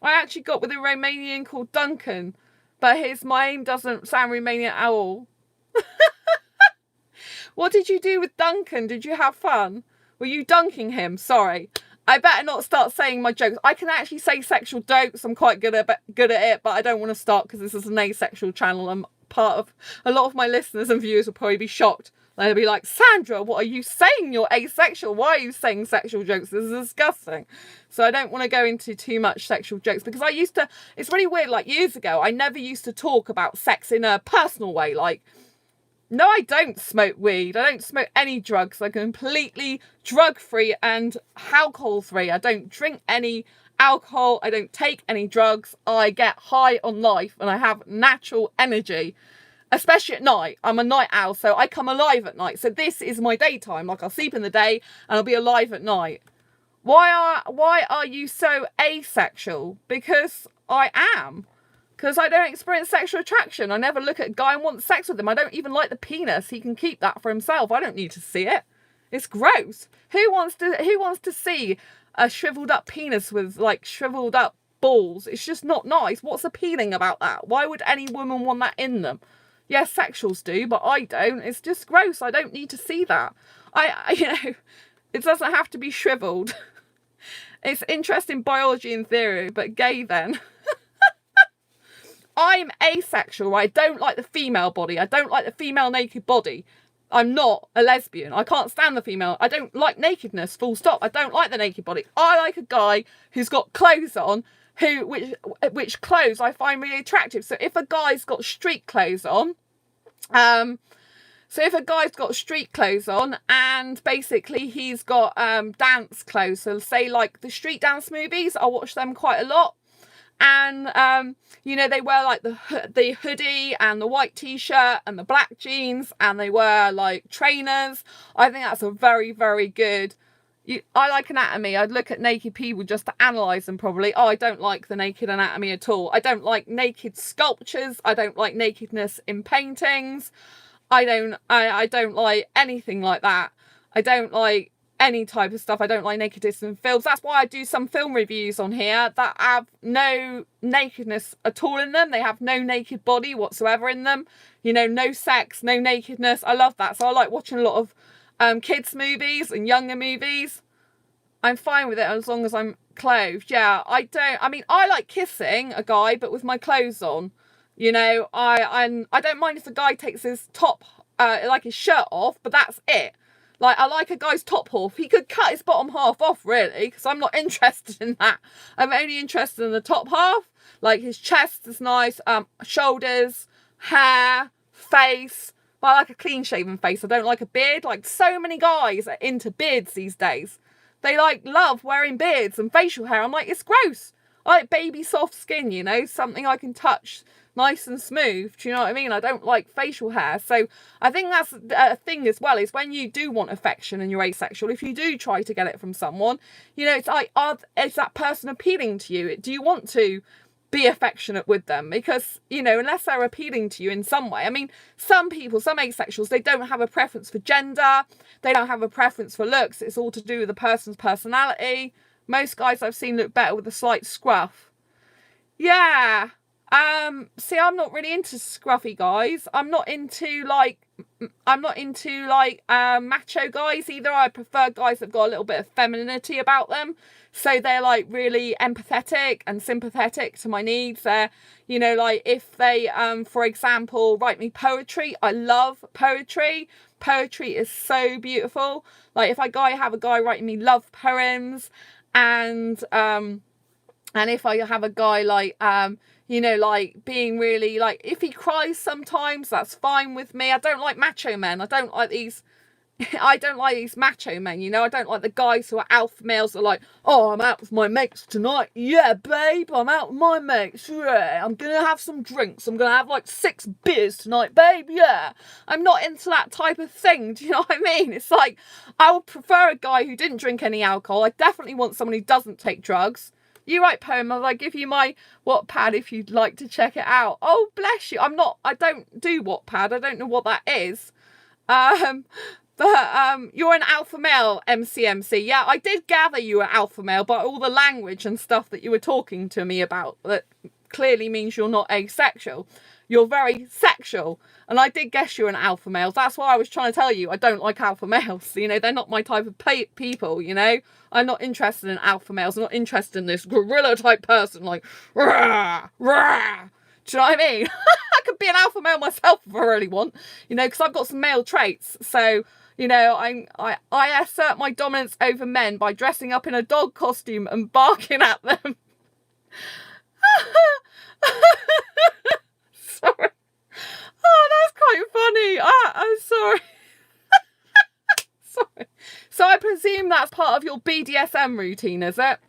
actually got with a Romanian called Duncan, but my name doesn't sound Romanian at all. What did you do with Duncan? Did you have fun? Were you dunking him? Sorry. I better not start saying my jokes. I can actually say sexual jokes. I'm quite good at it, but I don't want to start because this is an asexual channel. I'm part of a lot of my listeners and viewers will probably be shocked. They'll be like, Sandra, what are you saying? You're asexual. Why are you saying sexual jokes? This is disgusting. So I don't want to go into too much sexual jokes because I used to, it's really weird, like years ago, I never used to talk about sex in a personal way. Like, no, I don't smoke weed. I don't smoke any drugs. I'm completely drug-free and alcohol-free. I don't drink any alcohol. I don't take any drugs. I get high on life and I have natural energy. Especially at night. I'm a night owl, so I come alive at night. So this is my daytime. Like, I'll sleep in the day and I'll be alive at night. Why are you so asexual? Because I am. Because I don't experience sexual attraction. I never look at a guy and want sex with him. I don't even like the penis. He can keep that for himself. I don't need to see it. It's gross. Who wants to see a shriveled up penis with like shriveled up balls? It's just not nice. What's appealing about that? Why would any woman want that in them? Yes, sexuals do, but I don't. It's just gross. I don't need to see that. You know, it doesn't have to be shriveled. It's interesting biology and theory, but gay then. I'm asexual. I don't like the female body. I don't like the female naked body. I'm not a lesbian. I can't stand the female. I don't like nakedness, full stop. I don't like the naked body. I like a guy who's got clothes on, which clothes I find really attractive. So if a guy's got street clothes on, and basically he's got dance clothes, so say like the street dance movies, I watch them quite a lot. And you know, they wear like the hoodie and the white t-shirt and the black jeans, and they wear like trainers. I think that's a very, very good. I like anatomy. I'd look at naked people just to analyse them probably. Oh, I don't like the naked anatomy at all. I don't like naked sculptures. I don't like nakedness in paintings. I don't like anything like that. I don't like any type of stuff. I don't like nakedness in films. That's why I do some film reviews on here that have no nakedness at all in them. They have no naked body whatsoever in them. You know, no sex, no nakedness. I love that. So I like watching a lot of kids movies and younger movies. I'm fine with it as long as I'm clothed. Yeah, I like kissing a guy, but with my clothes on. You know, I don't mind if the guy takes his top, like his shirt off, but that's it. Like, I like a guy's top half. He could cut his bottom half off, really, because I'm not interested in that. I'm only interested in the top half. Like, his chest is nice, shoulders, hair, face. But I like a clean-shaven face. I don't like a beard. Like, so many guys are into beards these days. They, like, love wearing beards and facial hair. I'm like, it's gross. I like baby soft skin, you know, something I can touch nice and smooth. Do you know what I mean? I don't like facial hair. So I think that's a thing as well, is when you do want affection and you're asexual, if you do try to get it from someone, you know, it's like, is that person appealing to you? Do you want to be affectionate with them? Because, you know, unless they're appealing to you in some way. I mean, some people, some asexuals, they don't have a preference for gender. They don't have a preference for looks. It's all to do with the person's personality. Most guys I've seen look better with a slight scruff. Yeah. See, I'm not really into scruffy guys. I'm not into macho guys either. I prefer guys that've got a little bit of femininity about them. So they're like really empathetic and sympathetic to my needs. They're, you know, like if they, for example, write me poetry. I love poetry. Poetry is so beautiful. Like if have a guy writing me love poems, and if I have a guy like, you know, like being really like, if he cries sometimes, that's fine with me. I don't like macho men. I don't like these macho men, you know. I don't like the guys who are alpha males that are like, oh, I'm out with my mates tonight. Yeah, babe, I'm out with my mates. Yeah, I'm going to have some drinks. I'm going to have like 6 beers tonight, babe. Yeah. I'm not into that type of thing. Do you know what I mean? It's like, I would prefer a guy who didn't drink any alcohol. I definitely want someone who doesn't take drugs. You write poems, I'll give you my Wattpad if you'd like to check it out. Oh, bless you. I don't do Wattpad. I don't know what that is. But you're an alpha male, MCMC. Yeah, I did gather you were alpha male by all the language and stuff that you were talking to me about. That clearly means you're not asexual. You're very sexual. And I did guess you're an alpha male. That's why I was trying to tell you I don't like alpha males. You know, they're not my type of people, you know. I'm not interested in alpha males. I'm not interested in this gorilla type person like, rah, rah. Do you know what I mean? I could be an alpha male myself if I really want, you know, because I've got some male traits. So, you know, I assert my dominance over men by dressing up in a dog costume and barking at them. Sorry. Oh, that's quite funny. I'm sorry. Sorry. So I presume that's part of your BDSM routine, is it?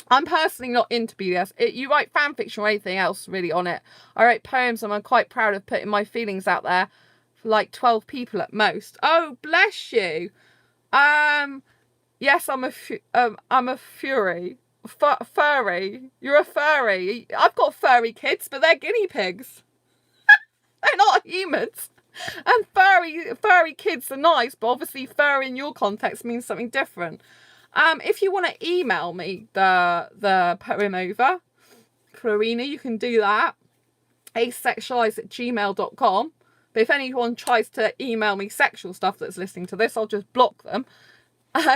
I'm personally not into BDS. You write fan fiction or anything else really on it. I write poems and I'm quite proud of putting my feelings out there for like 12 people at most. Oh, bless you. Yes, I'm a fury. Furry. You're a furry. I've got furry kids, but they're guinea pigs. They're not humans. And furry kids are nice, but obviously furry in your context means something different. If you want to email me the poem over, Clarina, you can do that. asexualise@gmail.com. But if anyone tries to email me sexual stuff that's listening to this, I'll just block them.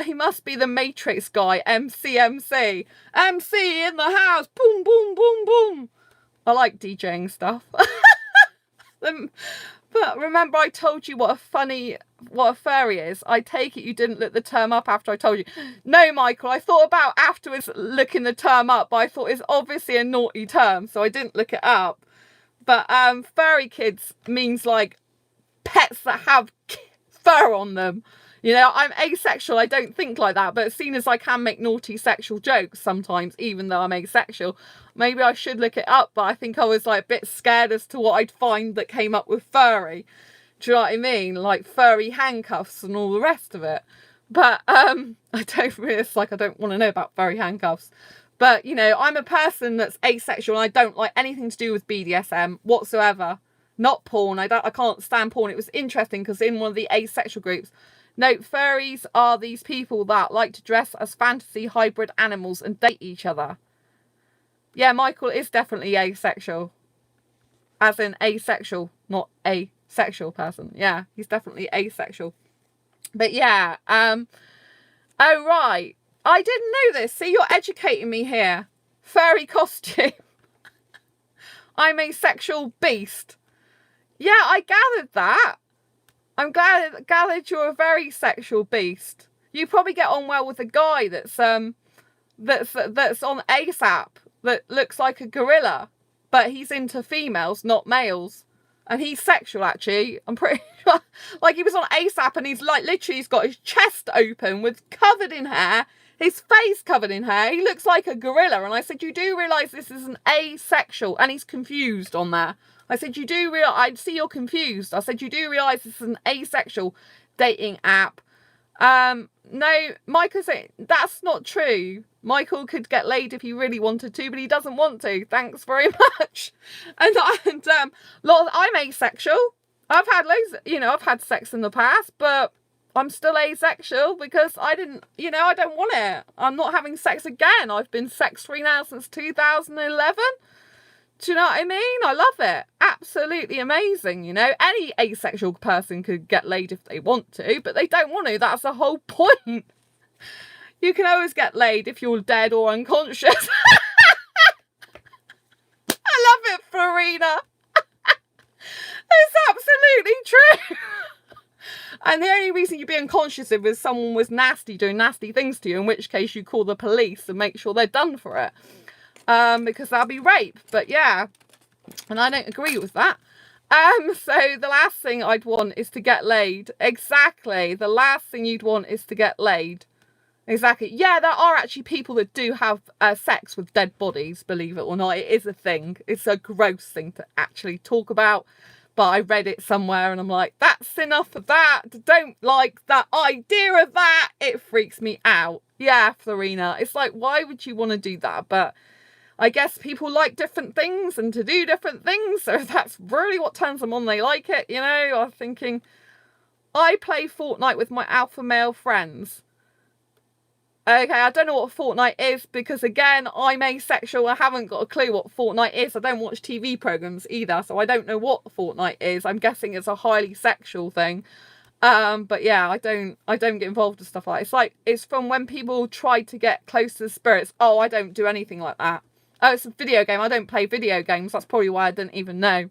He must be the Matrix guy, MC in the house, boom, boom, boom, boom. I like DJing stuff. But remember I told you what a furry is. I take it you didn't look the term up after I told you. No, Michael, I thought about afterwards looking the term up, but I thought it's obviously a naughty term, so I didn't look it up. But furry kids means like pets that have fur on them. You know, I'm asexual, I don't think like that, but seeing as I can make naughty sexual jokes sometimes, even though I'm asexual, maybe I should look it up, but I think I was like a bit scared as to what I'd find that came up with furry. Do you know what I mean? Like furry handcuffs and all the rest of it. But I don't want to know about furry handcuffs. But, you know, I'm a person that's asexual and I don't like anything to do with BDSM whatsoever. Not porn. I can't stand porn. It was interesting because in one of the asexual groups, note, furries are these people that like to dress as fantasy hybrid animals and date each other. Yeah, Michael is definitely asexual. As in asexual, not a sexual person. Yeah, he's definitely asexual. But yeah, oh right. I didn't know this. See, you're educating me here. Furry costume. I'm a sexual beast. Yeah, I gathered that. I'm gathered you're a very sexual beast. You probably get on well with a guy that's on ASAP that looks like a gorilla, but he's into females, not males. And he's sexual, actually. I'm pretty sure. Like, he was on ASAP and he's like, literally, he's got his chest open covered in hair, his face covered in hair. He looks like a gorilla. And I said, you do realise this is an asexual? And he's confused on there. I said, you do realise, I see you're confused. I said, you do realise this is an asexual dating app? No, Michael said, that's not true. Michael could get laid if he really wanted to, but he doesn't want to. Thanks very much. And I'm asexual. I've had loads, I've had sex in the past, but I'm still asexual because I don't want it. I'm not having sex again. I've been sex free now since 2011. Do you know what I mean? I love it. Absolutely amazing, you know. Any asexual person could get laid if they want to, but they don't want to. That's the whole point. You can always get laid if you're dead or unconscious. I love it, Florina. It's absolutely true. And the only reason you'd be unconscious if someone was nasty, doing nasty things to you, in which case you call the police and make sure they're done for it. Because that'd be rape. But yeah, and I don't agree with that. So the last thing I'd want is to get laid. Exactly. The last thing you'd want is to get laid. Exactly. Yeah, there are actually people that do have sex with dead bodies, believe it or not. It is a thing. It's a gross thing to actually talk about. But I read it somewhere and I'm like, that's enough of that. Don't like that idea of that. It freaks me out. Yeah, Florina. It's like, why would you want to do that? But I guess people like different things and to do different things. So if that's really what turns them on, they like it, you know. I'm thinking, I play Fortnite with my alpha male friends. Okay, I don't know what Fortnite is because, again, I'm asexual. I haven't got a clue what Fortnite is. I don't watch TV programs either, so I don't know what Fortnite is. I'm guessing it's a highly sexual thing. But yeah, I don't get involved with stuff like that. It's like, it's from when people try to get close to the spirits. Oh, I don't do anything like that. Oh, it's a video game. I don't play video games. That's probably why I didn't even know.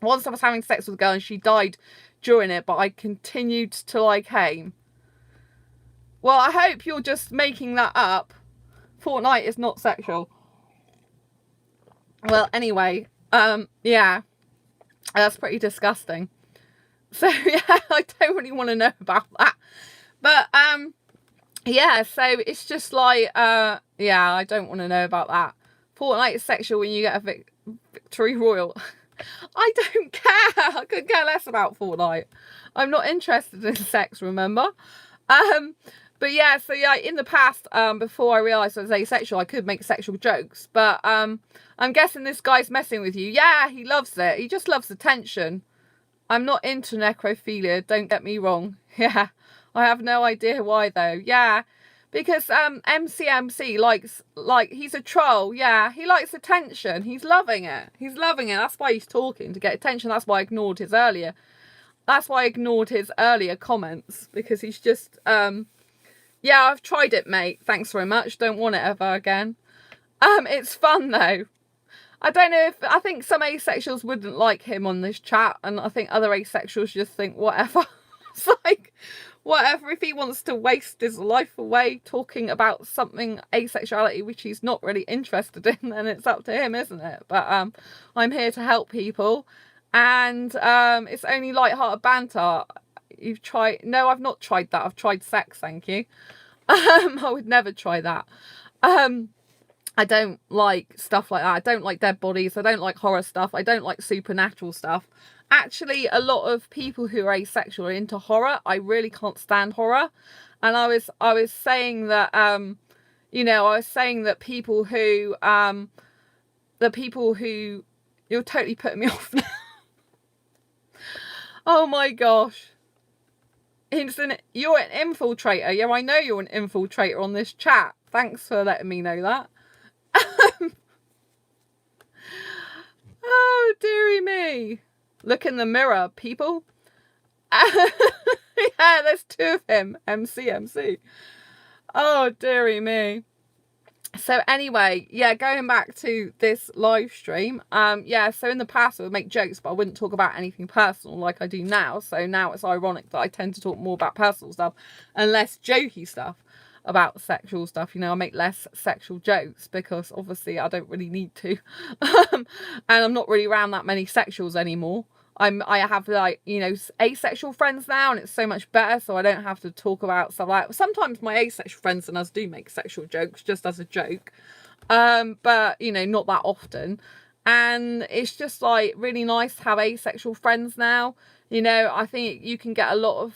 Once I was having sex with a girl and she died during it, but I continued till I came. Well, I hope you're just making that up. Fortnite is not sexual. Well, anyway, yeah, that's pretty disgusting. So, yeah, I don't really want to know about that. But, yeah, so it's just like, yeah, I don't want to know about that. Fortnite is sexual when you get a victory royal. I don't care. I could care less about Fortnite. I'm not interested in sex, remember? But yeah, so yeah, in the past, before I realised I was asexual, I could make sexual jokes. But I'm guessing this guy's messing with you. Yeah, he loves it. He just loves attention. I'm not into necrophilia, don't get me wrong. Yeah, I have no idea why though. Yeah, because MCMC likes, he's a troll. Yeah, he likes attention. He's loving it. He's loving it. That's why he's talking, to get attention. That's why I ignored his earlier. That's why I ignored his earlier comments, because he's just, yeah, I've tried it, mate. Thanks very much. Don't want it ever again. It's fun though. I don't know if, I think some asexuals wouldn't like him on this chat, and I think other asexuals just think whatever. It's like, whatever. If he wants to waste his life away talking about something asexuality which he's not really interested in, then it's up to him, isn't it? But I'm here to help people, and it's only light-hearted banter. You've tried? No, I've not tried that. I've tried sex, thank you. I would never try that. I don't like stuff like that. I don't like dead bodies. I don't like horror stuff. I don't like supernatural stuff. Actually, a lot of people who are asexual are into horror. I really can't stand horror. And I was saying that, you know, I was saying that people who, you're totally putting me off now. Oh my gosh. You're an infiltrator. Yeah, I know you're an infiltrator on this chat. Thanks for letting me know that. Oh, dearie me. Look in the mirror, people. Yeah, there's two of him. MC. Oh, dearie me. So anyway, yeah, going back to this live stream, yeah, so in the past I would make jokes, but I wouldn't talk about anything personal like I do now. So now it's ironic that I tend to talk more about personal stuff and less jokey stuff about sexual stuff. You know, I make less sexual jokes because obviously I don't really need to. And I'm not really around that many sexuals anymore. I have, like, you know, asexual friends now, and it's so much better, so I don't have to talk about stuff like, sometimes my asexual friends and us do make sexual jokes just as a joke, but you know, not that often. And it's just like really nice to have asexual friends now. You know, I think you can get a lot of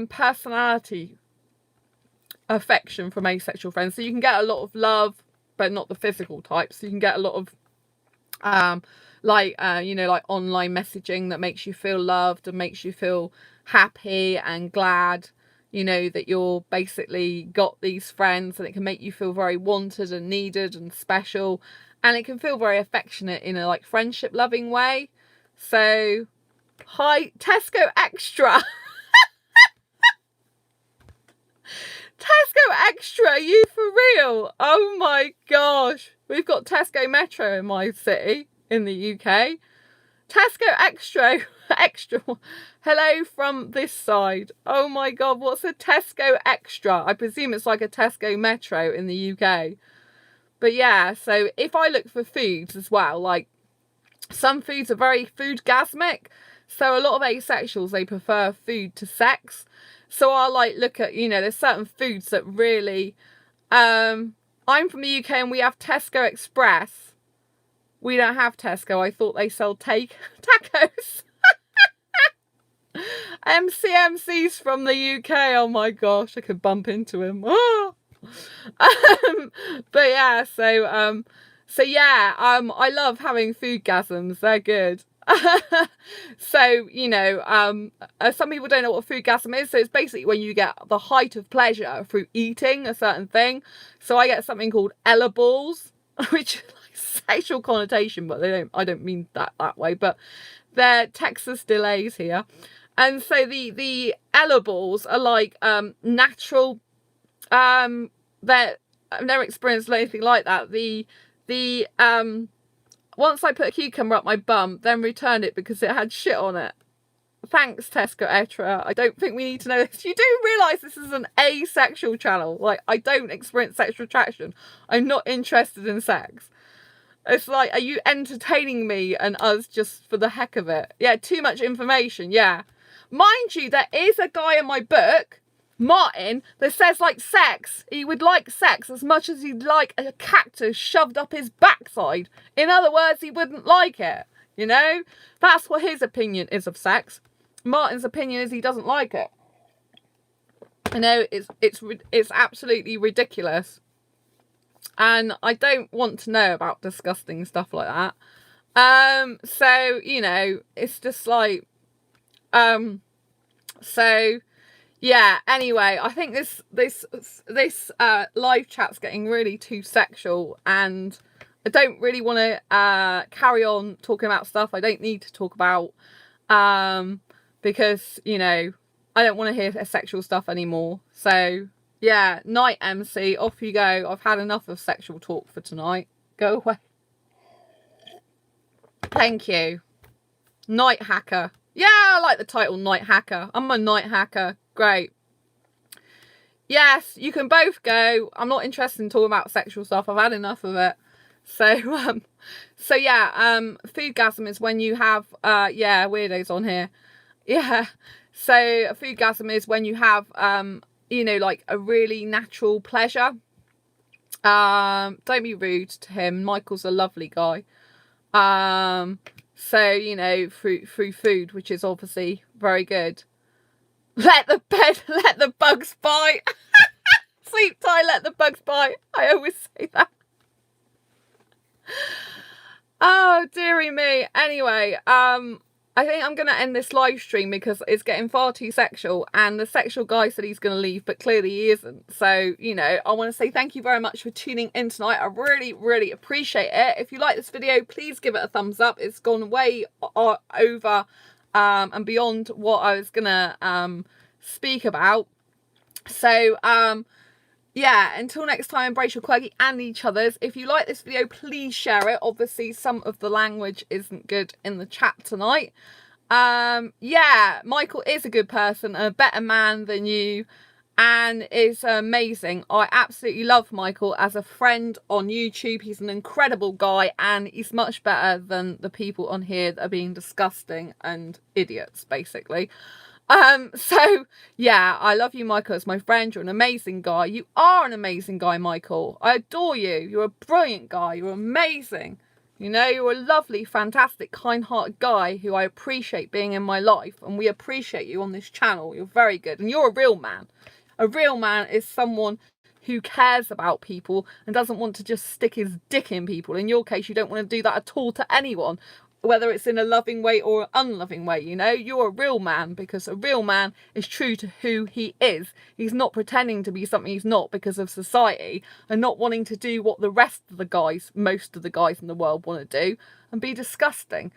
personality affection from asexual friends. So you can get a lot of love, but not the physical type. So you can get a lot of you know, like online messaging that makes you feel loved and makes you feel happy and glad, you know, that you're basically got these friends, and it can make you feel very wanted and needed and special. and it can feel very affectionate in a like friendship loving way. So hi Tesco Extra. Tesco Extra, are you for real? Oh my gosh, we've got Tesco Metro in my city in the UK. Tesco Extra. Extra. Hello from this side. Oh my god, what's a Tesco Extra? I presume it's like a Tesco Metro in the UK. But yeah, so if I look for foods as well, like some foods are very foodgasmic. So a lot of asexuals, they prefer food to sex. So I'll like look at, you know, there's certain foods that really, I'm from the UK and we have Tesco Express. We don't have Tesco. I thought they sell tacos. MCMC's from the UK. Oh my gosh, I could bump into him. Oh. But yeah, so yeah, I love having foodgasms. They're good. So, you know, some people don't know what a foodgasm is. So it's basically when you get the height of pleasure through eating a certain thing. So I get something called Ella balls, which is like sexual connotation, but I don't mean that way, but they're Texas delays here. And so the Ella balls are like natural, I've never experienced anything like that. The once I put a cucumber up my bum, then returned it because it had shit on it. Thanks, Tesco Extra. I don't think we need to know this. You do realise this is an asexual channel. Like, I don't experience sexual attraction. I'm not interested in sex. It's like, are you entertaining me and us just for the heck of it? Yeah, too much information, yeah. Mind you, there is a guy in my book, Martin, that says like sex. He would like sex as much as he'd like a cactus shoved up his backside. In other words, he wouldn't like it. You know, that's what his opinion is of sex. Martin's opinion is he doesn't like it. You know, it's absolutely ridiculous, and I don't want to know about disgusting stuff like that. So you know, it's just like, so. Yeah, anyway, I think this live chat's getting really too sexual, and I don't really want to carry on talking about stuff I don't need to talk about, because, you know, I don't want to hear sexual stuff anymore. So, yeah, night MC, off you go. I've had enough of sexual talk for tonight. Go away. Thank you. Night Hacker. Yeah, I like the title Night Hacker. I'm a night hacker. Great. Yes, you can both go. I'm not interested in talking about sexual stuff. I've had enough of it. So, so yeah, foodgasm is when you have, yeah, weirdos on here. Yeah. So a foodgasm is when you have, you know, like a really natural pleasure. Don't be rude to him. Michael's a lovely guy. So, you know, through food, which is obviously very good. Let the bugs bite. Sleep tight, let the bugs bite. I always say that. Oh, dearie me. Anyway, I think I'm going to end this live stream because it's getting far too sexual, and the sexual guy said he's going to leave, but clearly he isn't. So, you know, I want to say thank you very much for tuning in tonight. I really, really appreciate it. If you like this video, please give it a thumbs up. It's gone way over and beyond what I was going to speak about. So, yeah, until next time, embrace your quirky and each other's. If you like this video, please share it. Obviously, some of the language isn't good in the chat tonight. Yeah, Michael is a good person, a better man than you, and is amazing. I absolutely love Michael as a friend on YouTube. He's an incredible guy, and he's much better than the people on here that are being disgusting and idiots, basically. So yeah, I love you, Michael, as my friend. You're an amazing guy. You are an amazing guy, Michael. I adore you. You're a brilliant guy. You're amazing. You know, you're a lovely, fantastic, kind-hearted guy who I appreciate being in my life, and we appreciate you on this channel. You're very good, and you're a real man. A real man is someone who cares about people and doesn't want to just stick his dick in people. In your case, you don't want to do that at all to anyone. whether it's in a loving way or an unloving way. You know, you're a real man, because a real man is true to who he is. He's not pretending to be something he's not because of society, and not wanting to do what the rest of the guys, most of the guys in the world, want to do and be disgusting.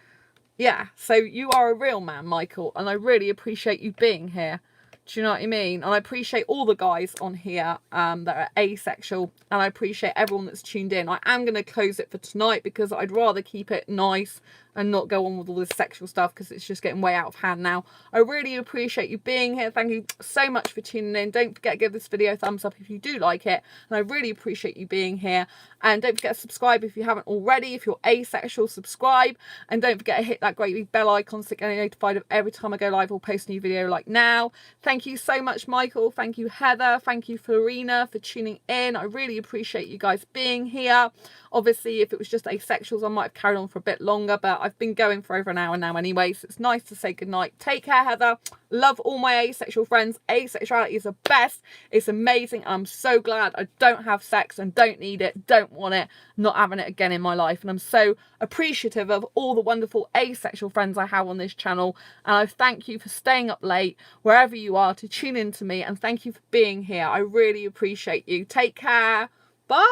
Yeah, so you are a real man, Michael, and I really appreciate you being here. Do you know what I mean? And I appreciate all the guys on here that are asexual, and I appreciate everyone that's tuned in. I am going to close it for tonight because I'd rather keep it nice and not go on with all this sexual stuff, because it's just getting way out of hand now. I really appreciate you being here. Thank you so much for tuning in. Don't forget to give this video a thumbs up if you do like it, and I really appreciate you being here. And don't forget to subscribe if you haven't already. If you're asexual, subscribe, and don't forget to hit that great big bell icon so you get notified of every time I go live or post a new video like now. Thank you so much, Michael. Thank you, Heather. Thank you, Florina, for tuning in. I really appreciate you guys being here. Obviously, if it was just asexuals, I might have carried on for a bit longer, but I've been going for over an hour now anyway, so it's nice to say goodnight. Take care, Heather. Love all my asexual friends. Asexuality is the best. It's amazing. I'm so glad I don't have sex and don't need it, don't want it, not having it again in my life. And I'm so appreciative of all the wonderful asexual friends I have on this channel. And I thank you for staying up late, wherever you are, to tune in to me. And thank you for being here. I really appreciate you. Take care. Bye.